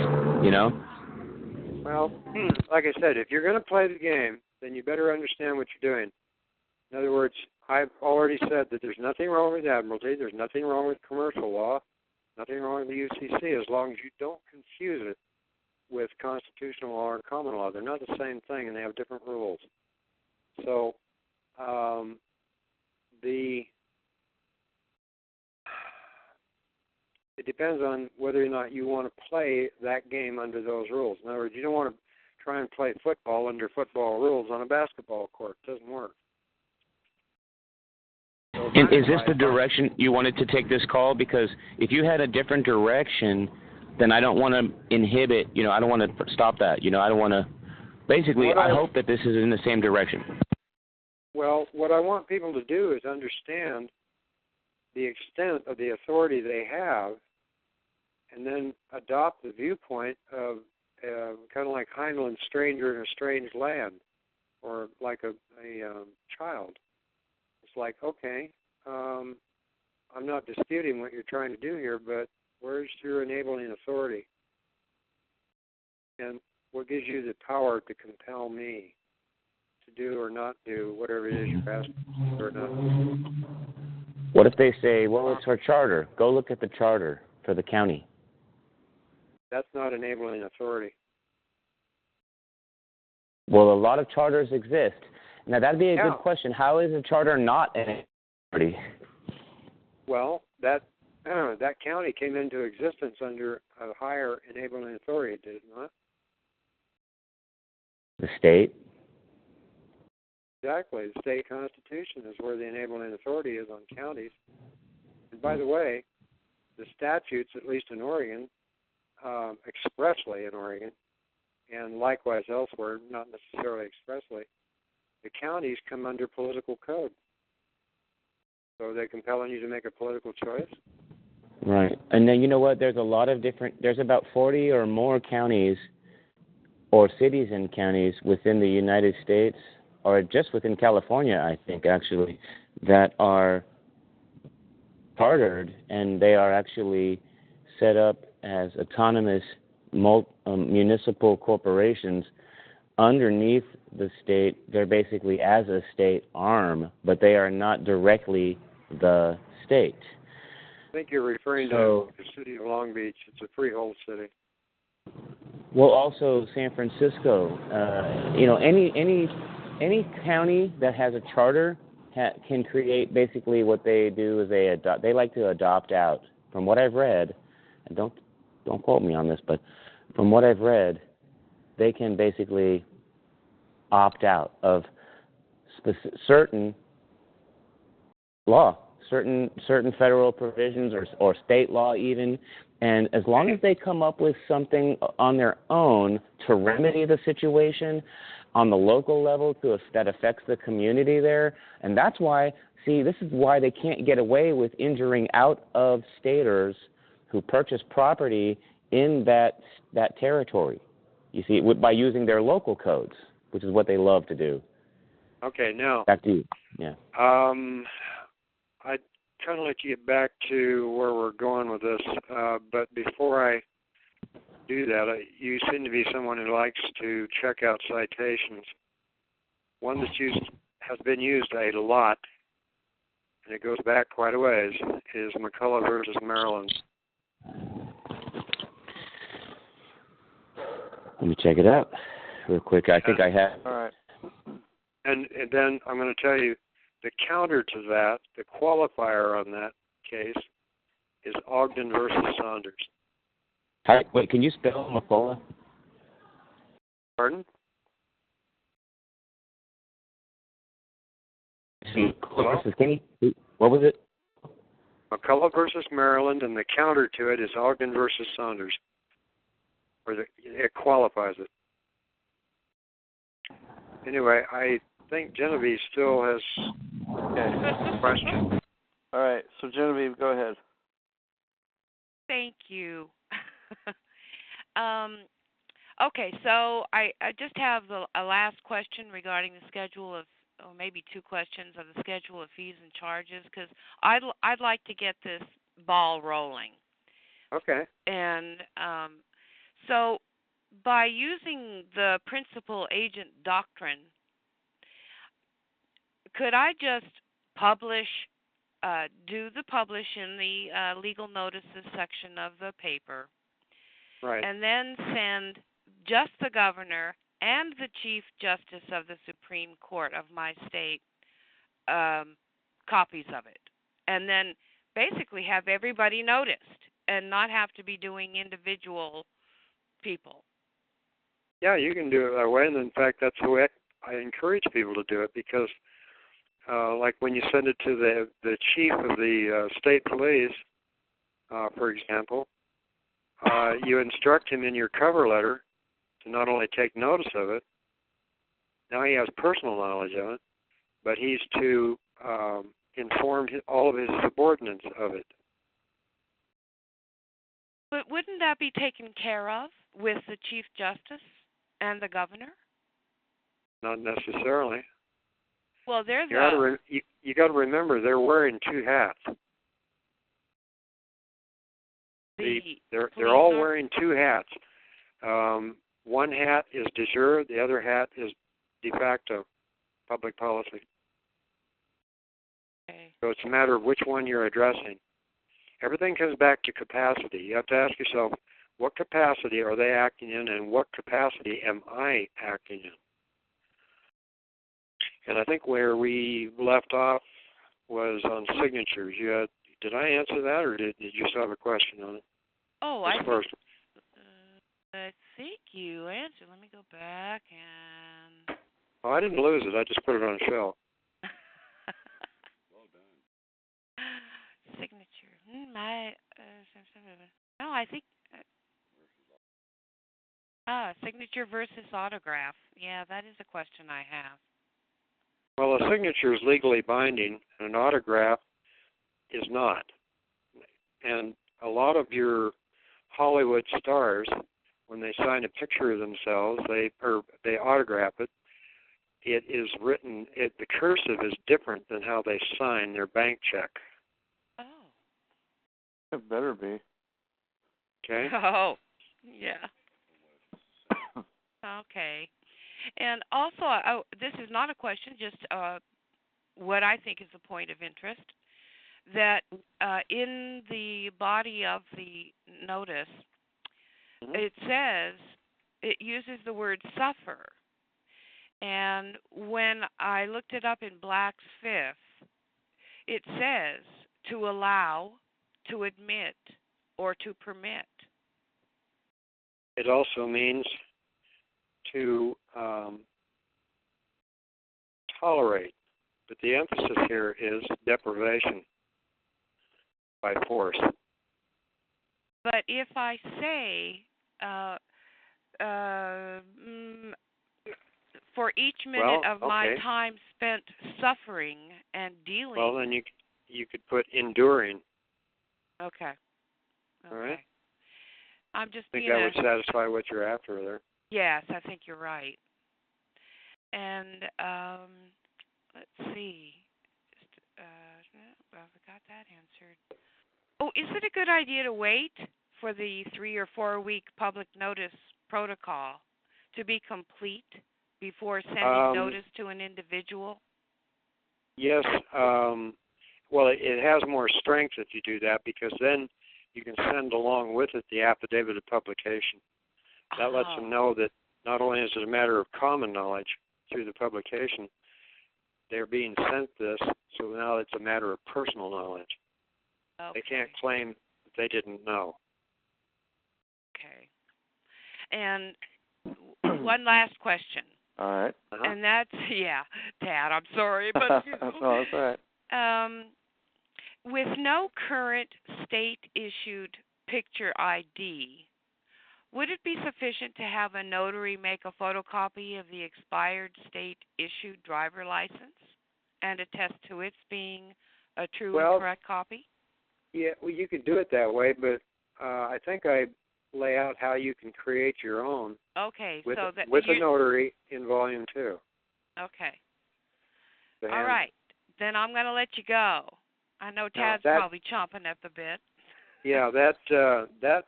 Well, like I said, if you're going to play the game, then you better understand what you're doing. In other words, I've already said that there's nothing wrong with admiralty, there's nothing wrong with commercial law, nothing wrong with the UCC, as long as you don't confuse it with constitutional law or common law. They're not the same thing, and they have different rules. So, it depends on whether or not you want to play that game under those rules. In other words, you don't want to try and play football under football rules on a basketball court. It doesn't work. So and is this the direction you wanted to take this call? Because if you had a different direction, then I don't want to inhibit, I don't want to stop that. I don't want to, basically, I hope that this is in the same direction. Well, what I want people to do is understand the extent of the authority they have, and then adopt the viewpoint of kind of like Heinlein's stranger in a strange land, or like a child. It's like, okay, I'm not disputing what you're trying to do here, but where's your enabling authority? And what gives you the power to compel me to do or not do whatever it is you're asking or not? What if they say, well, it's our charter. Go look at the charter for the county. That's not enabling authority. Well, a lot of charters exist. Now, that'd be a good question. How is a charter not an authority? Well, that county came into existence under a higher enabling authority, did it not? The state? Exactly. The state constitution is where the enabling authority is on counties. And by the way, the statutes, at least in Oregon, expressly in Oregon, and likewise elsewhere, not necessarily expressly, the counties come under political code. So they're compelling you to make a political choice. Right. And then you know what? There's a lot of there's about 40 or more counties or cities and counties within the United States, or just within California, I think, actually, that are chartered, and they are actually set up as autonomous municipal corporations underneath the state. They're basically as a state arm, but they are not directly the state. I think you're referring to the city of Long Beach. It's a freehold city. Well, also San Francisco. Any county that has a charter can create basically what they do is they like to adopt out. From what I've read, and don't quote me on this, but from what I've read, they can basically opt out of certain law, certain federal provisions or state law even, and as long as they come up with something on their own to remedy the situation on the local level that affects the community there, and that's why, this is why they can't get away with injuring out-of-staters who purchase property in that territory. You see, by using their local codes, which is what they love to do. Okay, now. Back to you. Yeah. I kind of like to get back to where we're going with this, but before I do that, you seem to be someone who likes to check out citations. One that's has been used a lot, and it goes back quite a ways, is McCullough versus Maryland. Let me check it out real quick. I think I have. All right. And then I'm going to tell you the counter to that, the qualifier on that case, is Ogden versus Saunders. Wait, can you spell McCullough? Pardon? What was it? McCullough versus Maryland, and the counter to it is Ogden versus Saunders. It qualifies it. Anyway, I think Genevieve still has a question. All right, so Genevieve, go ahead. Thank you. Okay, so I just have a last question regarding the schedule of, or maybe two questions of the schedule of fees and charges, because I'd like to get this ball rolling. Okay. And so by using the principal agent doctrine, could I just do the publish in the legal notices section of the paper, right, and then send just the governor and the Chief Justice of the Supreme Court of my state copies of it, and then basically have everybody noticed and not have to be doing individual people? Yeah, you can do it that way, and in fact, that's the way I encourage people to do it, because like when you send it to the chief of the state police, for example, you instruct him in your cover letter to not only take notice of it, now he has personal knowledge of it, but he's to inform all of his subordinates of it. But wouldn't that be taken care of with the Chief Justice and the governor? Not necessarily. Well, you got to remember they're wearing two hats. They're all wearing two hats. One hat is de jure, the other hat is de facto, public policy. Okay. So it's a matter of which one you're addressing. Everything comes back to capacity. You have to ask yourself, what capacity are they acting in, and what capacity am I acting in? And I think where we left off was on signatures. Did I answer that, or did you still have a question on it? Oh, I think you answered. Let me go back and... Oh, I didn't lose it. I just put it on a shelf. Well done. Signature. No, I think... signature versus autograph. Yeah, that is a question I have. Well, a signature is legally binding, and an autograph is not. And a lot of your Hollywood stars, when they sign a picture of themselves, they autograph it. It is written. The cursive is different than how they sign their bank check. Oh. It better be. Okay. Oh, yeah. Okay. And also, this is not a question, just what I think is a point of interest, that in the body of the notice, it says, it uses the word suffer. And when I looked it up in Black's Fifth, it says to allow, to admit, or to permit. It also means to tolerate, but the emphasis here is deprivation by force. But if I say for each minute of my time spent suffering and dealing... Well, then you could put enduring. Okay. Okay. All right. I'm just I think being that would satisfy what you're after there. Yes, I think you're right. And let's see. Well, we got that answered. Oh, is it a good idea to wait for the 3 or 4 week public notice protocol to be complete before sending notice to an individual? Yes. Well, it has more strength if you do that, because then you can send along with it the affidavit of publication. That lets them know that not only is it a matter of common knowledge through the publication, they're being sent this, so now it's a matter of personal knowledge. Okay. They can't claim that they didn't know. Okay. And one last question. All right. And that's, Tad, I'm sorry, but no, that's all right. With no current state-issued picture ID, would it be sufficient to have a notary make a photocopy of the expired state-issued driver license and attest to its being a true and correct copy? Yeah, well, you could do it that way, but I think I lay out how you can create your own. Okay, with a notary in Volume 2. Okay. All right. Then I'm going to let you go. I know Tad's probably chomping at the bit. Yeah, that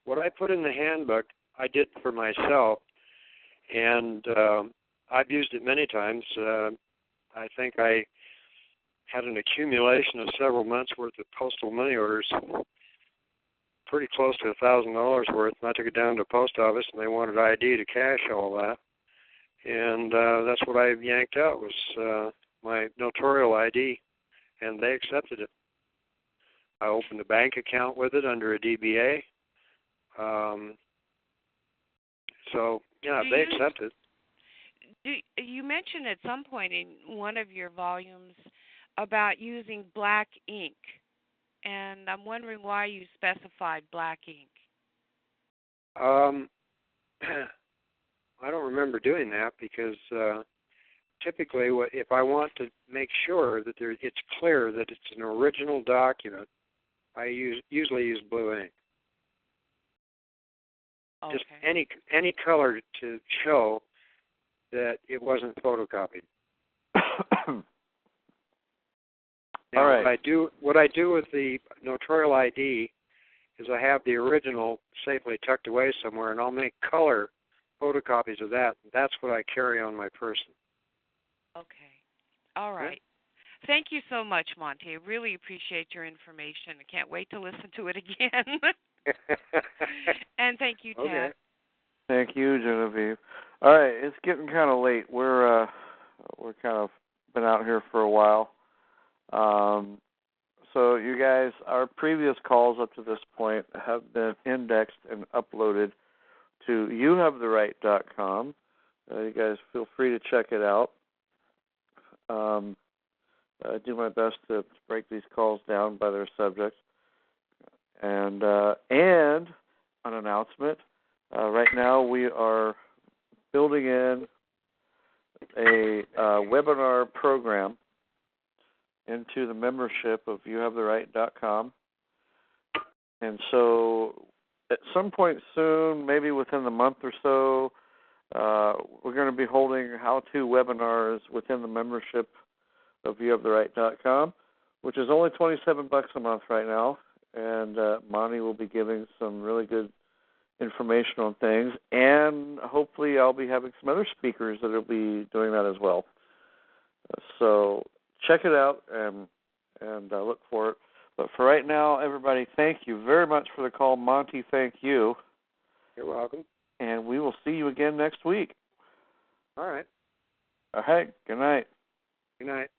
what I put in the handbook, I did for myself, and I've used it many times. I think I had an accumulation of several months' worth of postal money orders, pretty close to $1,000 worth. And I took it down to the post office, and they wanted ID to cash all that. And that's what I yanked out was my notarial ID, and they accepted it. I opened a bank account with it under a DBA. So, yeah, they accepted. You mentioned at some point in one of your volumes about using black ink, and I'm wondering why you specified black ink. I don't remember doing that because typically if I want to make sure that it's clear that it's an original document, I usually use blue ink. Okay. Just any color to show that it wasn't photocopied. Now, all right. what I do with the notarial ID is I have the original safely tucked away somewhere, and I'll make color photocopies of that. That's what I carry on my person. Okay. All right. Thank you so much, Monty. I really appreciate your information. I can't wait to listen to it again. And thank you, Ted. Okay. Thank you, Genevieve. All right, it's getting kind of late. We're kind of been out here for a while. So you guys, our previous calls up to this point have been indexed and uploaded to youhavetheright.com. You guys feel free to check it out. I do my best to break these calls down by their subjects. And an announcement. Right now we are building in a webinar program into the membership of youhavetheright.com. And so at some point soon, maybe within the month or so, we're going to be holding how-to webinars within the membership of youhavetheright.com, which is only $27 a month right now. And Monty will be giving some really good information on things. And hopefully I'll be having some other speakers that will be doing that as well. So check it out and look for it. But for right now, everybody, thank you very much for the call. Monty, thank you. You're welcome. And we will see you again next week. All right. All right. Good night. Good night.